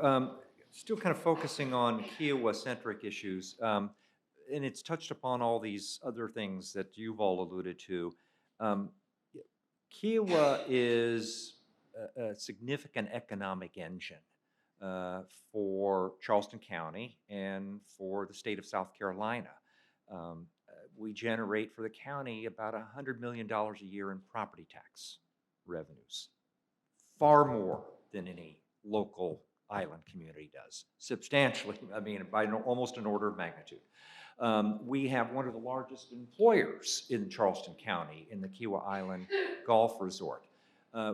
Still kind of focusing on Kiawah-centric issues, and it's touched upon all these other things that you've all alluded to. Kiawah is a significant economic engine for Charleston County and for the state of South Carolina. We generate for the county about $100 million a year in property tax revenues, far more than any local island community does, substantially, by almost an order of magnitude. We have one of the largest employers in Charleston County in the Kiawah Island Golf Resort.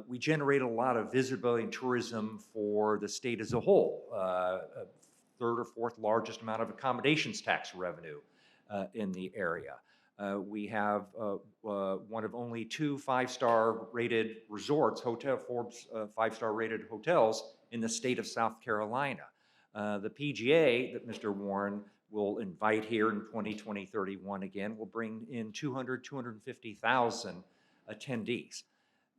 We generate a lot of visibility and tourism for the state as a whole, third or fourth largest amount of accommodations tax revenue in the area. We have one of only 2 5-star rated resorts, Forbes 5-star rated hotels in the state of South Carolina. The PGA that Mr. Warren will invite here in 2020-31 again will bring in 250,000 attendees.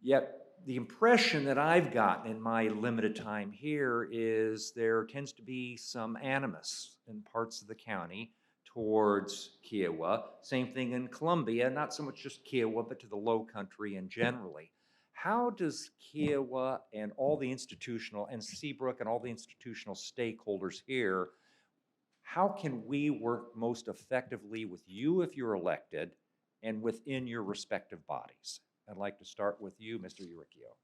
Yet the impression that I've gotten in my limited time here is there tends to be some animus in parts of the county towards Kiawah. Same thing in Columbia, not so much just Kiawah, but to the low country and generally. How does Kiawah and all the institutional, and Seabrook and all the institutional stakeholders here, how can we work most effectively with you if you're elected and within your respective bodies? I'd like to start with you, Mr. Uricchio.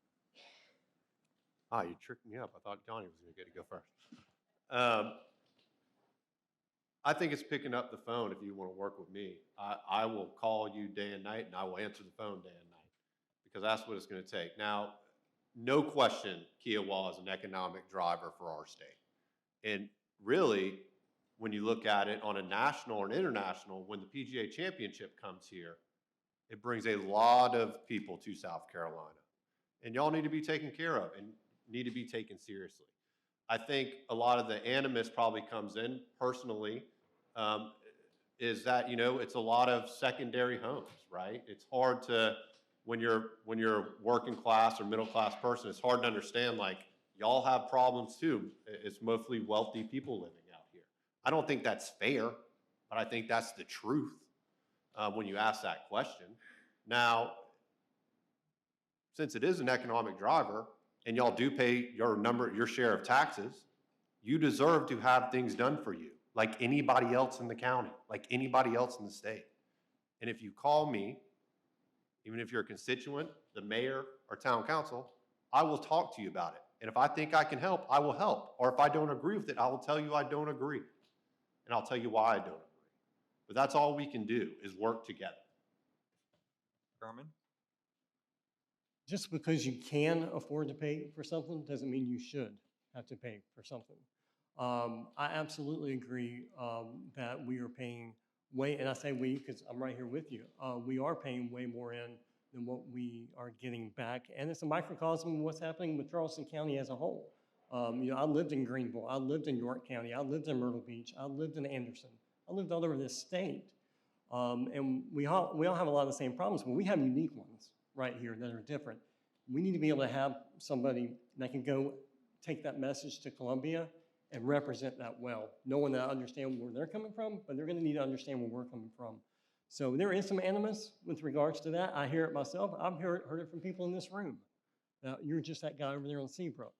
You tricked me up. I thought Johnny was going to get to go first. I think it's picking up the phone if you want to work with me. I will call you day and night, and I will answer the phone day and night, because that's what it's going to take. Now, no question, Kiawah is an economic driver for our state. And really, when you look at it on a national and international, when the PGA Championship comes here, it brings a lot of people to South Carolina. And y'all need to be taken care of and need to be taken seriously. I think a lot of the animus probably comes in personally, is that, it's a lot of secondary homes, right? It's hard to, when you're a working class or middle class person, it's hard to understand, like, y'all have problems too. It's mostly wealthy people living out here. I don't think that's fair, but I think that's the truth when you ask that question. Now, since it is an economic driver and y'all do pay your share of taxes, you deserve to have things done for you like anybody else in the county, like anybody else in the state. And if you call me, even if you're a constituent, the mayor, or town council, I will talk to you about it. And if I think I can help, I will help. Or if I don't agree with it, I will tell you I don't agree. And I'll tell you why I don't agree. But that's all we can do is work together. Garmin? Just because you can afford to pay for something doesn't mean you should have to pay for something. I absolutely agree that we are paying way, and I say we because I'm right here with you, we are paying way more in than what we are getting back. And it's a microcosm of what's happening with Charleston County as a whole. I lived in Greenville, I lived in York County, I lived in Myrtle Beach, I lived in Anderson, I lived all over this state. And we all have a lot of the same problems, but we have unique ones right here that are different. We need to be able to have somebody that can go take that message to Columbia and represent that well, knowing that I understand where they're coming from, but they're going to need to understand where we're coming from. So there is some animus with regards to that. I hear it myself. I've heard it from people in this room. You're just that guy over there on Seabrook.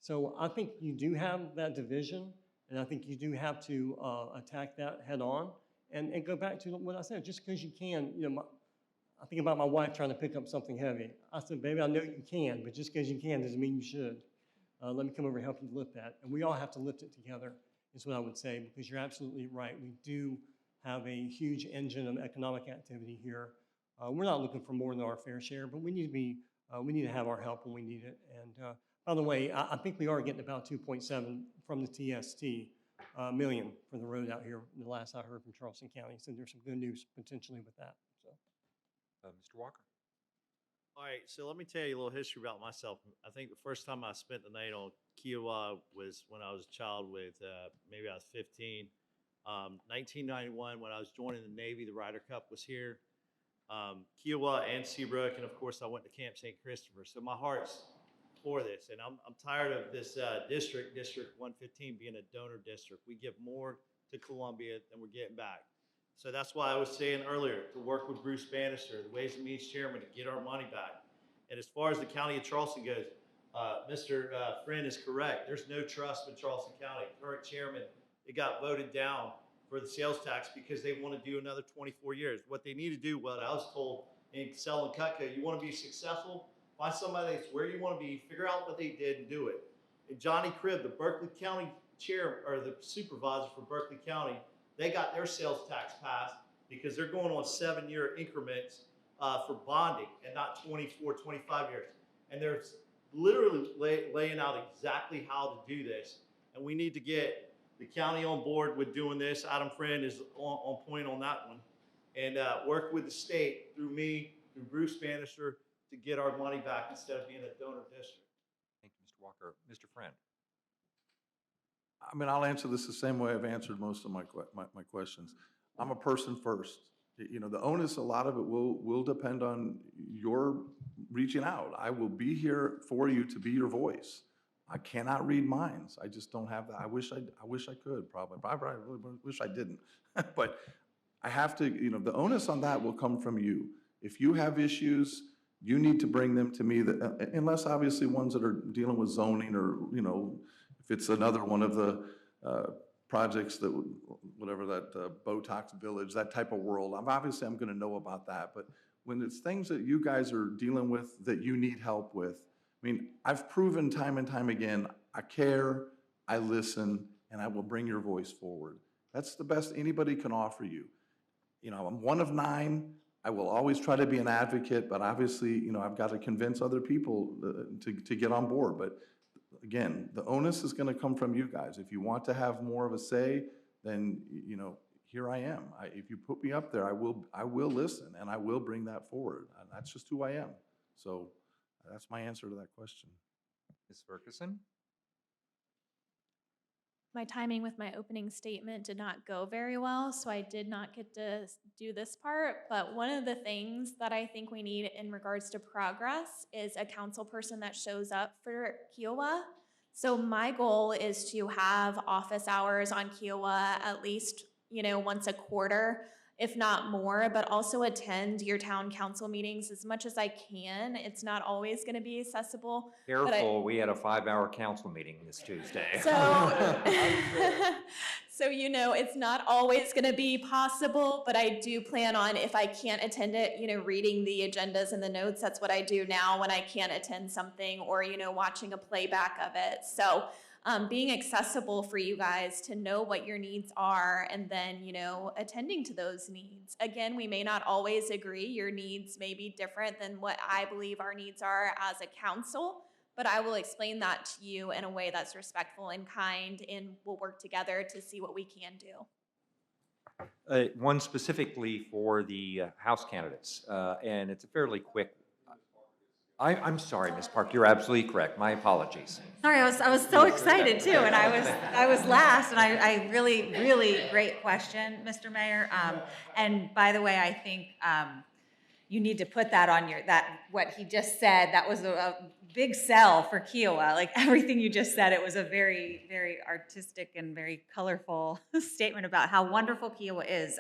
So I think you do have that division, and I think you do have to attack that head on and go back to what I said. Just because you can, I think about my wife trying to pick up something heavy. I said, baby, I know you can, but just because you can doesn't mean you should. Let me come over and help you lift that. And we all have to lift it together, is what I would say, because you're absolutely right. We do have a huge engine of economic activity here. We're not looking for more than our fair share, but we need to have our help when we need it. And by the way, I think we are getting about 2.7 from the TST million for the road out here, the last I heard from Charleston County. So there's some good news potentially with that. So, Mr. Walker? All right, so let me tell you a little history about myself. I think the first time I spent the night on Kiawah was when I was a child with, maybe I was 15. 1991, when I was joining the Navy, the Ryder Cup was here. Kiawah and Seabrook, and of course I went to Camp St. Christopher. So my heart's for this, and I'm tired of this District 115 being a donor district. We give more to Columbia than we're getting back. So that's why I was saying earlier, to work with Bruce Bannister, the Ways and Means Chairman, to get our money back. And as far as the County of Charleston goes, Mr. Friend is correct. There's no trust in Charleston County. Current chairman, it got voted down for the sales tax because they want to do another 24 years. What they need to do, what I was told in selling Cutco, you want to be successful, find somebody that's where you want to be, figure out what they did and do it. And Johnny Cribb, the Berkeley County chair, or the supervisor for Berkeley County, they got their sales tax passed because they're going on 7-year increments for bonding and not 24, 25 years. And they're literally laying out exactly how to do this. And we need to get the county on board with doing this. Adam Friend is on point on that one. And work with the state through me, through Bruce Bannister, to get our money back instead of being a donor district. Thank you, Mr. Walker. Mr. Friend? I mean, I'll answer this the same way I've answered most of my questions. I'm a person first. The onus, a lot of it will depend on your reaching out. I will be here for you to be your voice. I cannot read minds. I just don't have that. I wish I could, probably. I wish I didn't. But I have to, the onus on that will come from you. If you have issues, you need to bring them to me, unless obviously ones that are dealing with zoning or, if it's another one of the projects that, whatever that Botox Village, that type of world, I'm going to know about that. But when it's things that you guys are dealing with that you need help with, I mean, I've proven time and time again, I care, I listen, and I will bring your voice forward. That's the best anybody can offer you. I'm one of 9. I will always try to be an advocate, but obviously, I've got to convince other people to get on board. But again, the onus is going to come from you guys. If you want to have more of a say, then, here I am. If you put me up there, I will listen, and I will bring that forward. And that's just who I am. So that's my answer to that question. Ms. Ferguson? My timing with my opening statement did not go very well, so I did not get to do this part. But one of the things that I think we need in regards to progress is a council person that shows up for Kiawah. So my goal is to have office hours on Kiawah at least, once a quarter, if not more, but also attend your town council meetings as much as I can. It's not always going to be accessible. Careful, we had a 5-hour council meeting this Tuesday. So, So, it's not always going to be possible, but I do plan on, if I can't attend it, reading the agendas and the notes. That's what I do now when I can't attend something, or, watching a playback of it. So, being accessible for you guys to know what your needs are, and then, attending to those needs. Again, we may not always agree. Your needs may be different than what I believe our needs are as a council, but I will explain that to you in a way that's respectful and kind, and we'll work together to see what we can do. One specifically for the House candidates, and it's a fairly quick. I'm sorry, Ms. Park, you're absolutely correct. My apologies. Sorry, I was so excited too, and I was last, and I really great question, Mr. Mayor. And by the way, I think you need to put that on what he just said. That was a big sell for Kiawah. Like everything you just said, it was a very, very artistic and very colorful statement about how wonderful Kiawah is.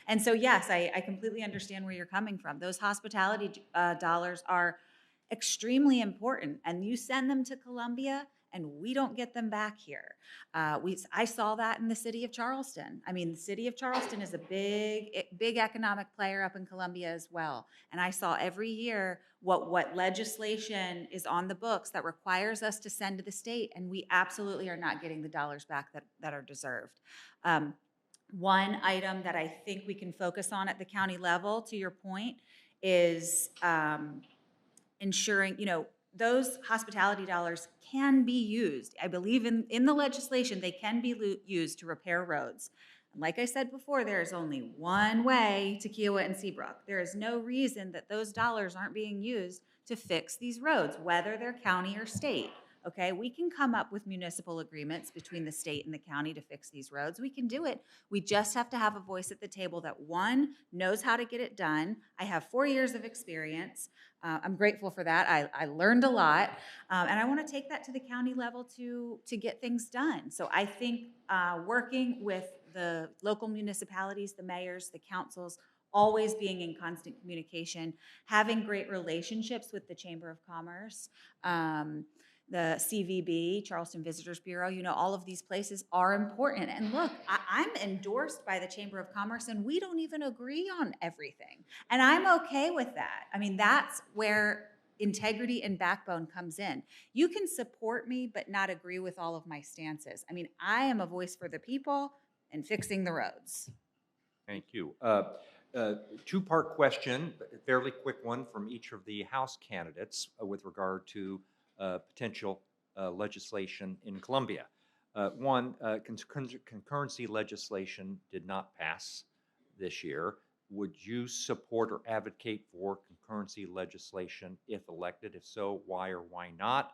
And so yes, I completely understand where you're coming from. Those hospitality dollars are extremely important, and you send them to Columbia and we don't get them back here. I saw that in the city of Charleston. I mean, the city of Charleston is a big economic player up in Columbia as well. And I saw every year what legislation is on the books that requires us to send to the state, and we absolutely are not getting the dollars back that are deserved. One item that I think we can focus on at the county level, to your point, is ensuring, those hospitality dollars can be used. I believe in the legislation, they can be used to repair roads. And like I said before, there is only one way to Kiawah and Seabrook. There is no reason that those dollars aren't being used to fix these roads, whether they're county or state. Okay, we can come up with municipal agreements between the state and the county to fix these roads. We can do it. We just have to have a voice at the table that, one, knows how to get it done. I have 4 years of experience. I'm grateful for that. I learned a lot, and I want to take that to the county level to get things done. So I think working with the local municipalities, the mayors, the councils, always being in constant communication, having great relationships with the Chamber of Commerce, the CVB, Charleston Visitors Bureau, all of these places are important. And look, I'm endorsed by the Chamber of Commerce, and we don't even agree on everything. And I'm okay with that. I mean, that's where integrity and backbone comes in. You can support me, but not agree with all of my stances. I mean, I am a voice for the people and fixing the roads. Thank you. Two-part question, a fairly quick one from each of the House candidates with regard to potential legislation in Columbia. One, concurrency legislation did not pass this year. Would you support or advocate for concurrency legislation if elected? If so, why or why not?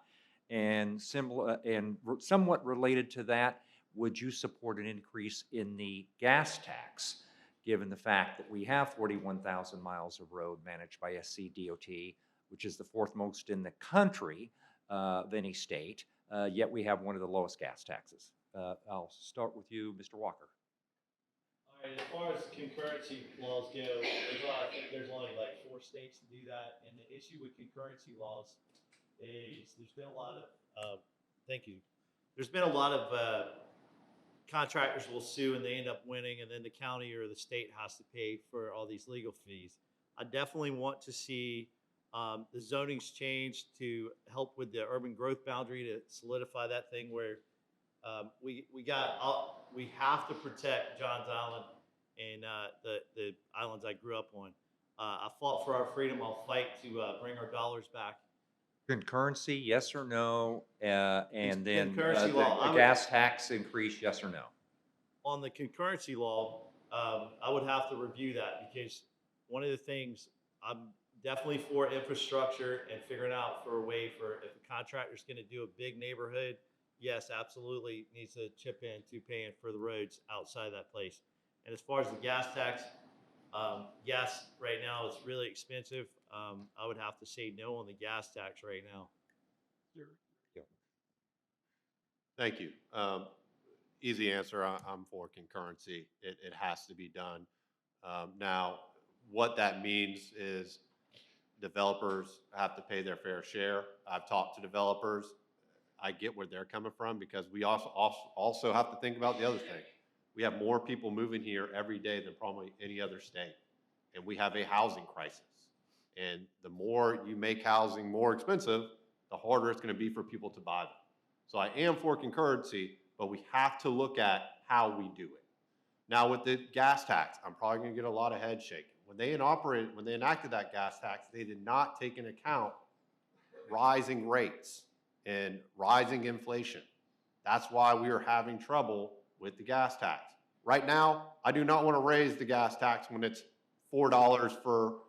And somewhat related to that, would you support an increase in the gas tax, given the fact that we have 41,000 miles of road managed by SCDOT, which is the fourth most in the country of any state, yet we have one of the lowest gas taxes? I'll start with you, Mr. Walker. All right, as far as concurrency laws go, I think there's only like 4 states to do that. And the issue with concurrency laws is there's been a lot of, thank you. There's been a lot of contractors will sue and they end up winning, and then the county or the state has to pay for all these legal fees. I definitely want to see the zonings changed to help with the urban growth boundary, to solidify that thing where we have to protect Johns Island and the islands I grew up on. I fought for our freedom. I'll fight to bring our dollars back. Concurrency, yes or no? And then Concurrency law, the gas tax increase, yes or no? On the concurrency law, I would have to review that, because one of the things I'm definitely for infrastructure and figuring out for a way for, if a contractor's going to do a big neighborhood, yes, absolutely needs to chip in to paying for the roads outside that place. And as far as the gas tax, gas right now is really expensive. I would have to say no on the gas tax right now. Thank you. Easy answer. I'm for concurrency. It has to be done. Now, what that means is developers have to pay their fair share. I've talked to developers. I get where they're coming from, because we also have to think about the other thing. We have more people moving here every day than probably any other state. And we have a housing crisis. And the more you make housing more expensive, the harder it's going to be for people to buy them. So I am for concurrency, but we have to look at how we do it. Now with the gas tax, I'm probably going to get a lot of head shaking. When they enacted that gas tax, they did not take into account rising rates and rising inflation. That's why we are having trouble with the gas tax. Right now, I do not want to raise the gas tax when it's $4 for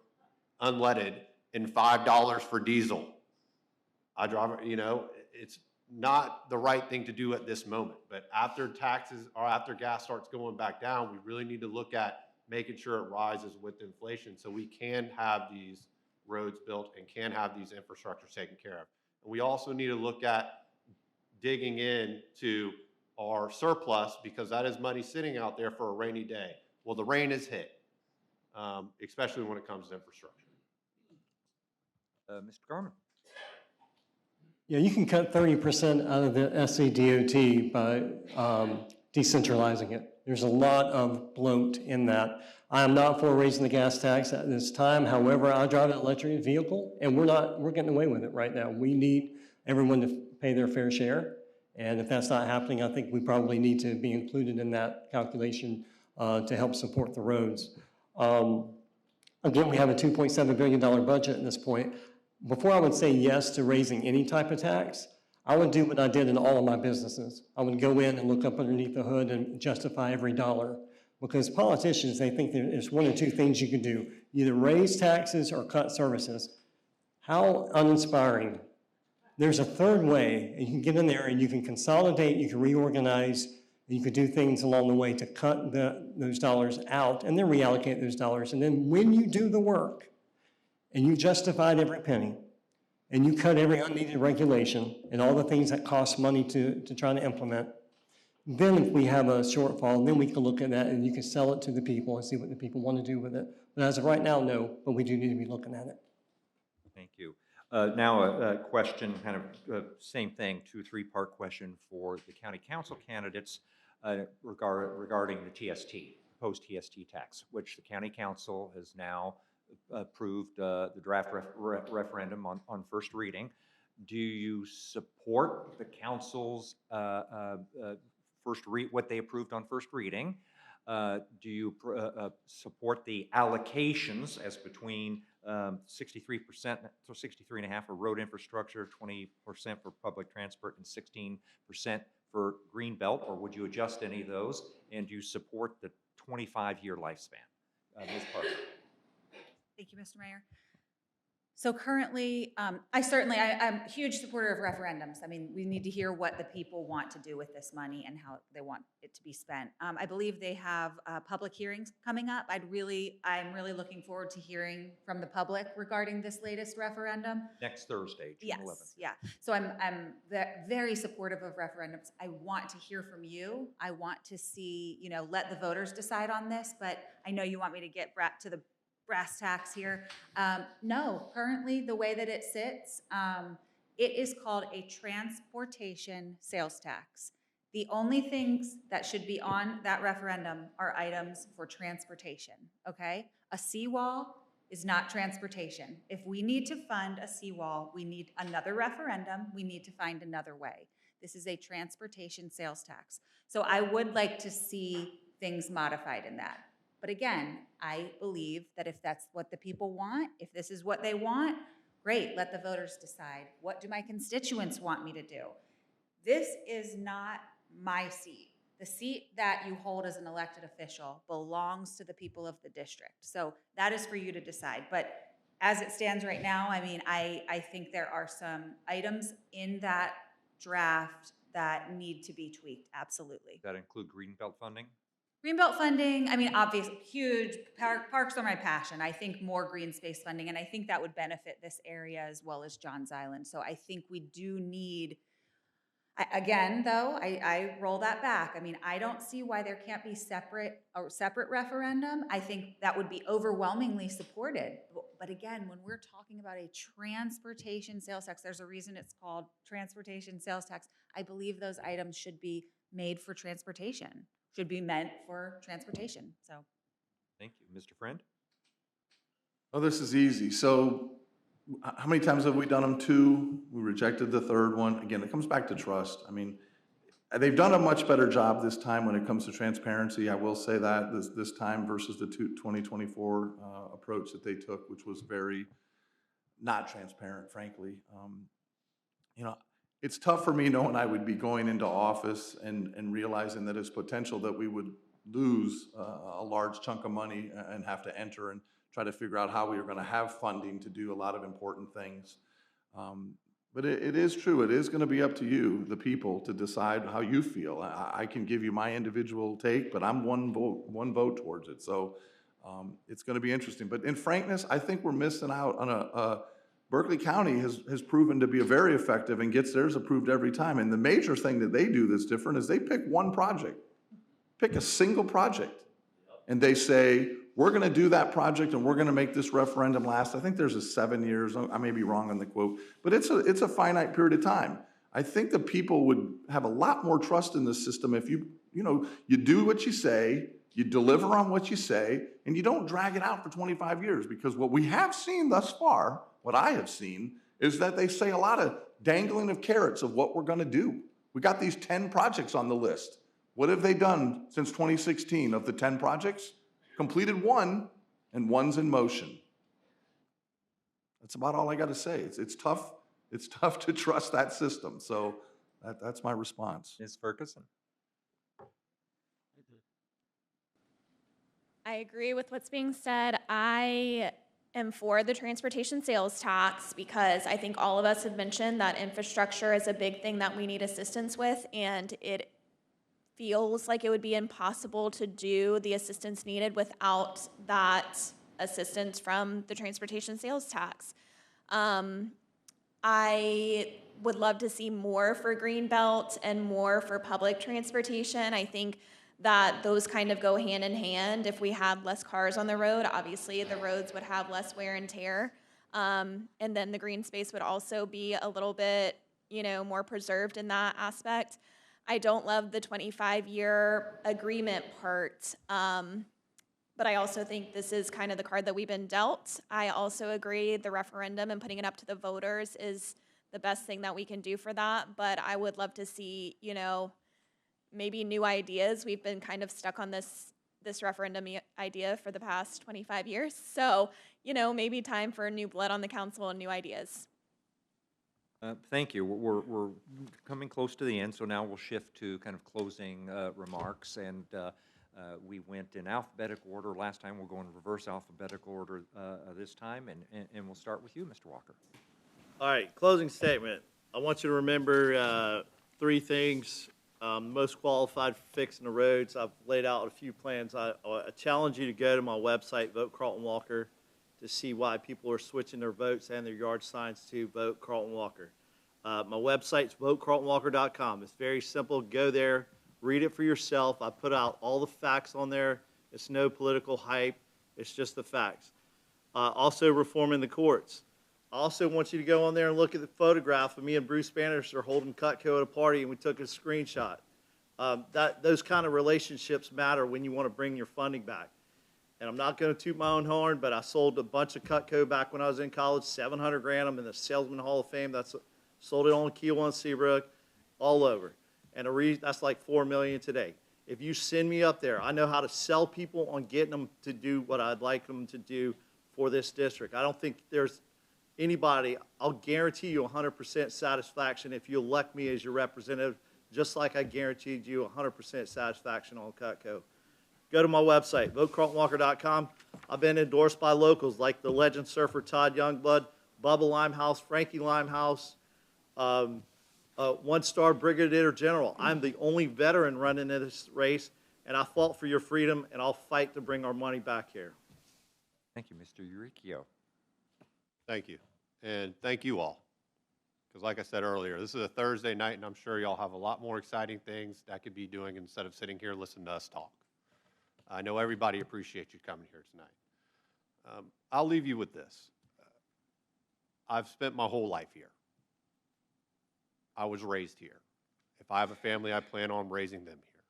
unleaded and $5 for diesel. I drive, it's not the right thing to do at this moment. But after taxes or after gas starts going back down, we really need to look at making sure it rises with inflation so we can have these roads built and can have these infrastructures taken care of. And we also need to look at digging into our surplus because that is money sitting out there for a rainy day. Well, the rain is hit, especially when it comes to infrastructure. Mr. Garman? Yeah, you can cut 30% out of the SCDOT by decentralizing it. There's a lot of bloat in that. I am not for raising the gas tax at this time. However, I drive an electric vehicle, and we're getting away with it right now. We need everyone to pay their fair share, and if that's not happening, I think we probably need to be included in that calculation to help support the roads. Again, we have a $2.7 billion budget at this point. Before I would say yes to raising any type of tax, I would do what I did in all of my businesses. I would go in and look up underneath the hood and justify every dollar. Because politicians, they think there's one or two things you can do. Either raise taxes or cut services. How uninspiring. There's a third way, and you can get in there and you can consolidate, you can reorganize, and you can do things along the way to cut those dollars out and then reallocate those dollars. And then when you do the work and you've justified every penny and you cut every unneeded regulation and all the things that cost money to try to implement, then if we have a shortfall, then we can look at that and you can sell it to the people and see what the people want to do with it. But as of right now, no, but we do need to be looking at it. Thank you. Now a question, kind of same thing, three-part question for the county council candidates regarding the TST, proposed TST tax, which the county council has now approved the draft referendum on first reading. Do you support the council's what they approved on first reading? Do you support the allocations as between 63%, so 63.5% for road infrastructure, 20% for public transport, and 16% for greenbelt, or would you adjust any of those? And do you support the 25-year lifespan? Ms. Parker. Thank you, Mr. Mayor. So currently, I'm a huge supporter of referendums. I mean, we need to hear what the people want to do with this money and how they want it to be spent. I believe they have public hearings coming up. I'm really looking forward to hearing from the public regarding this latest referendum. Next Thursday, June 11th. Yeah. So I'm very supportive of referendums. I want to hear from you. I want to see, let the voters decide on this, but I know you want me to get to the brass tacks here. No, currently the way that it sits, it is called a transportation sales tax. The only things that should be on that referendum are items for transportation, okay? A seawall is not transportation. If we need to fund a seawall, we need another referendum, we need to find another way. This is a transportation sales tax. So I would like to see things modified in that. But again, I believe that if that's what the people want, if this is what they want, great, let the voters decide. What do my constituents want me to do? This is not my seat. The seat that you hold as an elected official belongs to the people of the district. So that is for you to decide. But as it stands right now, I mean, I think there are some items in that draft that need to be tweaked, absolutely. Does that include greenbelt funding? Greenbelt funding, I mean, obviously, huge. Parks are my passion. I think more green space funding, and I think that would benefit this area as well as Johns Island. So I think we do need, again, though, I roll that back. I mean, I don't see why there can't be a separate referendum. I think that would be overwhelmingly supported. But again, when we're talking about a transportation sales tax, there's a reason it's called transportation sales tax. I believe those items should be made for transportation. should be meant for transportation, so. Thank you. Mr. Friend? Oh, this is easy. So how many times have we done them? 2. We rejected the third one. Again, it comes back to trust. I mean, they've done a much better job this time when it comes to transparency. I will say that this time versus the 2024 approach that they took, which was very not transparent, frankly. You know, it's tough for me knowing I would be going into office and realizing that it's potential that we would lose a large chunk of money and have to enter and try to figure out how we are going to have funding to do a lot of important things. But it is true. It is going to be up to you, the people, to decide how you feel. I can give you my individual take, but I'm one vote towards it. So it's going to be interesting. But in frankness, I think we're missing out on Berkeley County has proven to be very effective and gets theirs approved every time. And the major thing that they do that's different is they pick one project, pick a single project, and they say, we're going to do that project and we're going to make this referendum last. I think there's a 7 years. I may be wrong on the quote, but it's a finite period of time. I think the people would have a lot more trust in the system if you do what you say, you deliver on what you say, and you don't drag it out for 25 years. Because what we have seen thus far, what I have seen, is that they say a lot of dangling of carrots of what we're going to do. We got these 10 projects on the list. What have they done since 2016? Of the 10 projects, completed 1, and 1's in motion. That's about all I got to say. It's tough. It's tough to trust that system. So that's my response. Ms. Ferguson? I agree with what's being said. I am for the transportation sales tax because I think all of us have mentioned that infrastructure is a big thing that we need assistance with, and it feels like it would be impossible to do the assistance needed without that assistance from the transportation sales tax. I would love to see more for Greenbelt and more for public transportation. I think that those kind of go hand in hand. If we had less cars on the road, obviously the roads would have less wear and tear. And then the green space would also be a little bit, more preserved in that aspect. I don't love the 25-year agreement part, but I also think this is kind of the card that we've been dealt. I also agree the referendum and putting it up to the voters is the best thing that we can do for that, but I would love to see, maybe new ideas. We've been kind of stuck on this referendum idea for the past 25 years, so, maybe time for new blood on the council and new ideas. Thank you. We're coming close to the end, so now we'll shift to kind of closing remarks. And we went in alphabetical order last time. We'll go in reverse alphabetical order this time, and we'll start with you, Mr. Walker. All right, closing statement. I want you to remember 3 things. Most qualified for fixing the roads. I've laid out a few plans. I challenge you to go to my website, Vote Carlton Walker, to see why people are switching their votes and their yard signs to Vote Carlton Walker. My website's votecarltonwalker.com. It's very simple. Go there, read it for yourself. I put out all the facts on there. It's no political hype. It's just the facts. Also, reforming the courts. I also want you to go on there and look at the photograph of me and Bruce Bannister holding Cutco at a party, and we took a screenshot. Those kind of relationships matter when you want to bring your funding back. And I'm not going to toot my own horn, but I sold a bunch of Cutco back when I was in college, 700 grand. I'm in the Salesman Hall of Fame. Sold it on Kiawah and Seabrook, all over. And that's like $4 million today. If you send me up there, I know how to sell people on getting them to do what I'd like them to do for this district. I don't think there's anybody, I'll guarantee you 100% satisfaction if you elect me as your representative, just like I guaranteed you 100% satisfaction on Cutco. Go to my website, votecarltonwalker.com. I've been endorsed by locals like the legend surfer Todd Youngblood, Bubba Limehouse, Frankie Limehouse, one-star Brigadier General. I'm the only veteran running in this race, and I fought for your freedom, and I'll fight to bring our money back here. Thank you, Mr. Uricchio. Thank you. And thank you all. Because like I said earlier, this is a Thursday night, and I'm sure y'all have a lot more exciting things that I could be doing instead of sitting here listening to us talk. I know everybody appreciates you coming here tonight. I'll leave you with this. I've spent my whole life here. I was raised here. If I have a family, I plan on raising them here.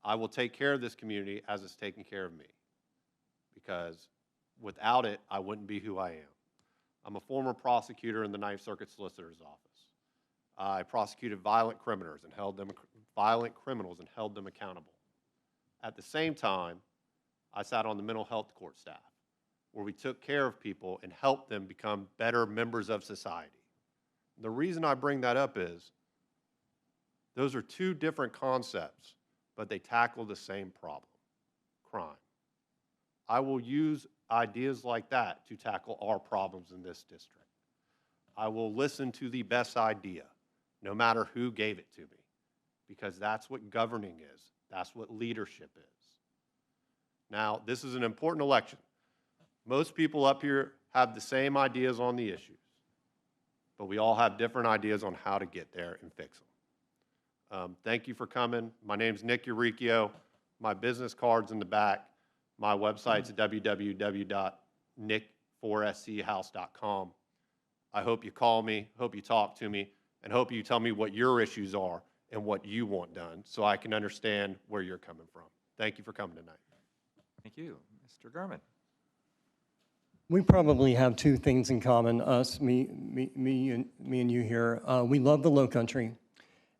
I will take care of this community as it's taking care of me, because without it, I wouldn't be who I am. I'm a former prosecutor in the Ninth Circuit Solicitor's Office. I prosecuted violent criminals and held them accountable. At the same time, I sat on the mental health court staff, where we took care of people and helped them become better members of society. The reason I bring that up is those are two different concepts, but they tackle the same problem: crime. I will use ideas like that to tackle our problems in this district. I will listen to the best idea, no matter who gave it to me, because that's what governing is. That's what leadership is. Now, this is an important election. Most people up here have the same ideas on the issues, but we all have different ideas on how to get there and fix them. Thank you for coming. My name's Nick Uricchio. My business card's in the back. My website's www.nick4schouse.com. I hope you call me, hope you talk to me, and hope you tell me what your issues are and what you want done, so I can understand where you're coming from. Thank you for coming tonight. Thank you. Mr. Garman. We probably have two things in common, me and you here. We love the Low Country,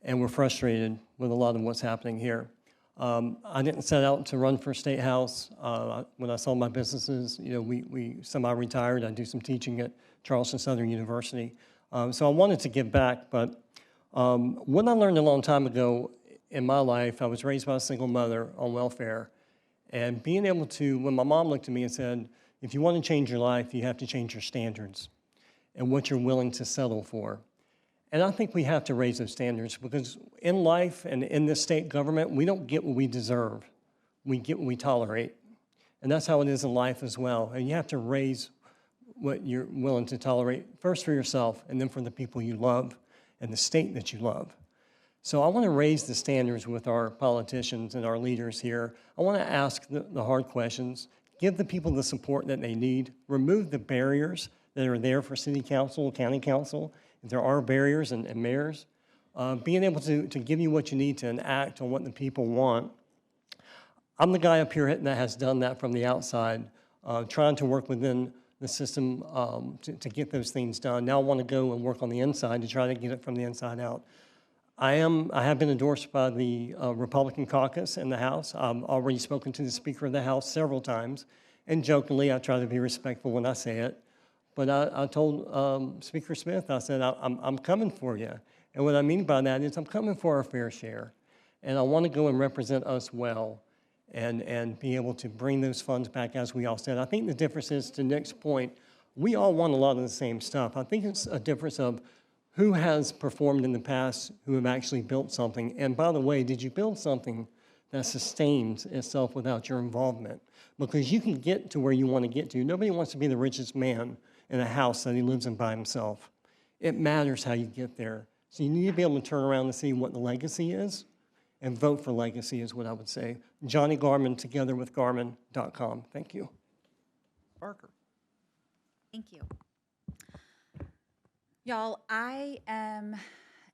and we're frustrated with a lot of what's happening here. I didn't set out to run for State House. When I sold my businesses, we semi-retired. I do some teaching at Charleston Southern University. So I wanted to give back, but what I learned a long time ago in my life, I was raised by a single mother on welfare, and being able to, when my mom looked at me and said, if you want to change your life, you have to change your standards and what you're willing to settle for. And I think we have to raise those standards, because in life and in this state government, we don't get what we deserve. We get what we tolerate. And that's how it is in life as well. And you have to raise what you're willing to tolerate, first for yourself and then for the people you love and the state that you love. So I want to raise the standards with our politicians and our leaders here. I want to ask the hard questions, give the people the support that they need, remove the barriers that are there for city council, county council. If there are barriers and mayors, being able to give you what you need to enact on what the people want. I'm the guy up here that has done that from the outside, trying to work within the system to get those things done. Now I want to go and work on the inside to try to get it from the inside out. I have been endorsed by the Republican caucus in the House. I've already spoken to the Speaker of the House several times, and jokingly, I try to be respectful when I say it. But I told Speaker Smith, I said, I'm coming for you. And what I mean by that is I'm coming for our fair share. And I want to go and represent us well and be able to bring those funds back, as we all said. I think the difference is, to Nick's point, we all want a lot of the same stuff. I think it's a difference of who has performed in the past, who have actually built something. And by the way, did you build something that sustains itself without your involvement? Because you can get to where you want to get to. Nobody wants to be the richest man in a house that he lives in by himself. It matters how you get there. So you need to be able to turn around and see what the legacy is, and vote for legacy is what I would say. Johnny Garman, together with Garmin.com. Thank you. Parker. Thank you. Y'all, I am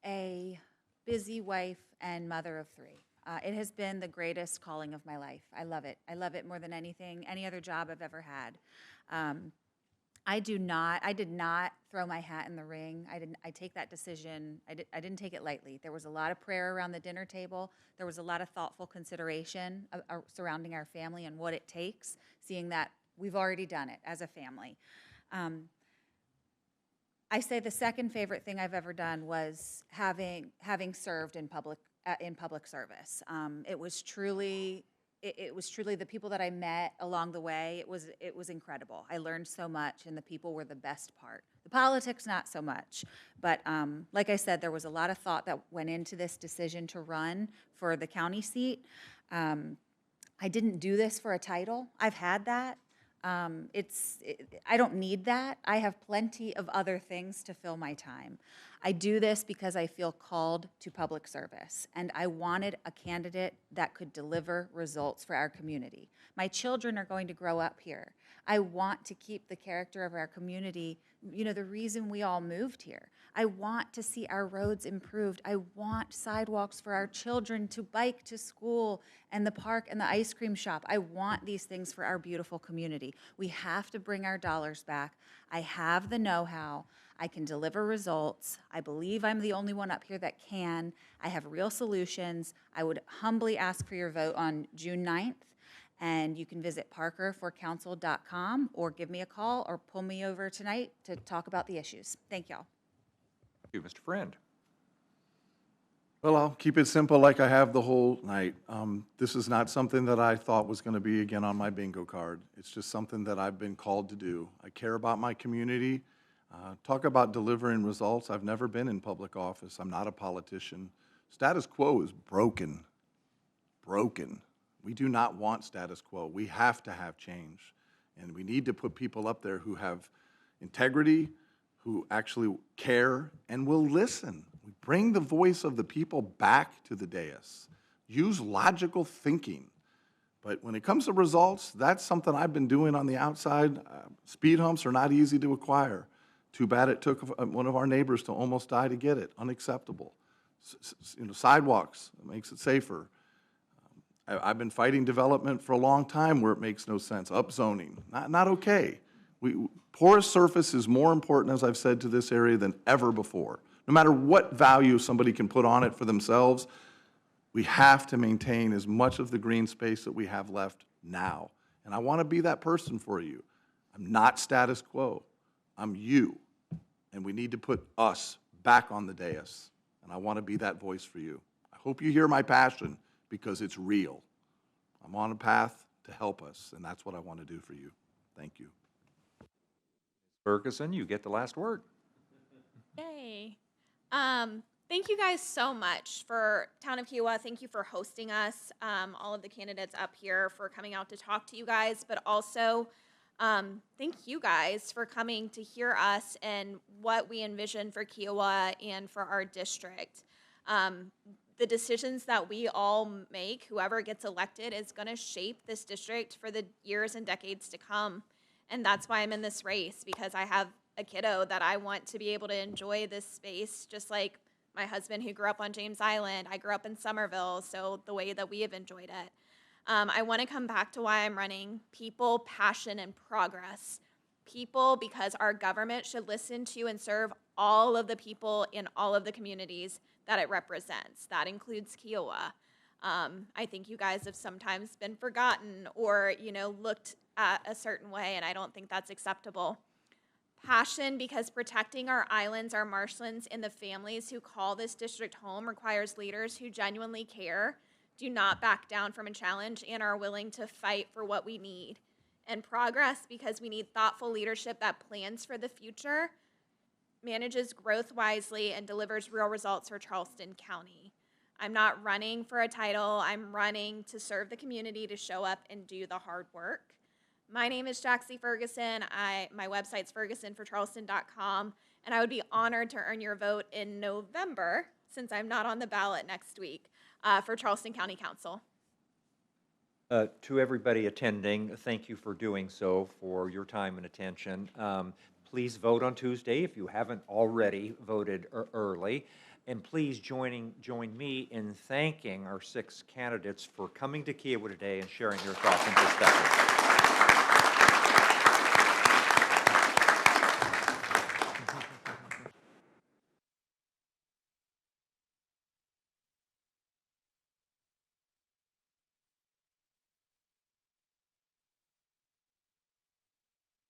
a busy wife and mother of three. It has been the greatest calling of my life. I love it. I love it more than anything, any other job I've ever had. I did not throw my hat in the ring. I take that decision, I didn't take it lightly. There was a lot of prayer around the dinner table. There was a lot of thoughtful consideration surrounding our family and what it takes, seeing that we've already done it as a family. I say the second favorite thing I've ever done was having served in public service. It was truly the people that I met along the way. It was incredible. I learned so much, and the people were the best part. The politics, not so much. But like I said, there was a lot of thought that went into this decision to run for the county seat. I didn't do this for a title. I've had that. I don't need that. I have plenty of other things to fill my time. I do this because I feel called to public service, and I wanted a candidate that could deliver results for our community. My children are going to grow up here. I want to keep the character of our community, the reason we all moved here. I want to see our roads improved. I want sidewalks for our children to bike to school and the park and the ice cream shop. I want these things for our beautiful community. We have to bring our dollars back. I have the know-how. I can deliver results. I believe I'm the only one up here that can. I have real solutions. I would humbly ask for your vote on June 9th. And you can visit parkerforcouncil.com or give me a call or pull me over tonight to talk about the issues. Thank y'all. Thank you, Mr. Friend. Well, I'll keep it simple like I have the whole night. This is not something that I thought was going to be again on my bingo card. It's just something that I've been called to do. I care about my community. Talk about delivering results. I've never been in public office. I'm not a politician. Status quo is broken. Broken. We do not want status quo. We have to have change. And we need to put people up there who have integrity, who actually care, and will listen. We bring the voice of the people back to the dais. Use logical thinking. But when it comes to results, that's something I've been doing on the outside. Speed humps are not easy to acquire. Too bad it took one of our neighbors to almost die to get it. Unacceptable. Sidewalks, it makes it safer. I've been fighting development for a long time where it makes no sense. Upzoning, not okay. Porous surface is more important, as I've said, to this area than ever before. No matter what value somebody can put on it for themselves, we have to maintain as much of the green space that we have left now. And I want to be that person for you. I'm not status quo. I'm you. And we need to put us back on the dais. And I want to be that voice for you. I hope you hear my passion, because it's real. I'm on a path to help us, and that's what I want to do for you. Thank you. Ferguson, you get the last word. Yay. Thank you guys so much for Town of Kiawah. Thank you for hosting us, all of the candidates up here for coming out to talk to you guys, but also thank you guys for coming to hear us and what we envision for Kiawah and for our district. The decisions that we all make, whoever gets elected, is going to shape this district for the years and decades to come. And that's why I'm in this race, because I have a kiddo that I want to be able to enjoy this space, just like my husband who grew up on James Island. I grew up in Somerville, so the way that we have enjoyed it. I want to come back to why I'm running: people, passion, and progress. People, because our government should listen to and serve all of the people in all of the communities that it represents. That includes Kiawah. I think you guys have sometimes been forgotten or, looked at a certain way, and I don't think that's acceptable. Passion, because protecting our islands, our marshlands, and the families who call this district home requires leaders who genuinely care, do not back down from a challenge, and are willing to fight for what we need. And progress, because we need thoughtful leadership that plans for the future, manages growth wisely, and delivers real results for Charleston County. I'm not running for a title. I'm running to serve the community, to show up and do the hard work. My name is Jaxie Ferguson. My website's fergusonforcharleston.com, and I would be honored to earn your vote in November, since I'm not on the ballot next week, for Charleston County Council. To everybody attending, thank you for doing so, for your time and attention. Please vote on Tuesday if you haven't already voted early. And please join me in thanking our 6 candidates for coming to Kiawah today and sharing your thoughts and perspectives.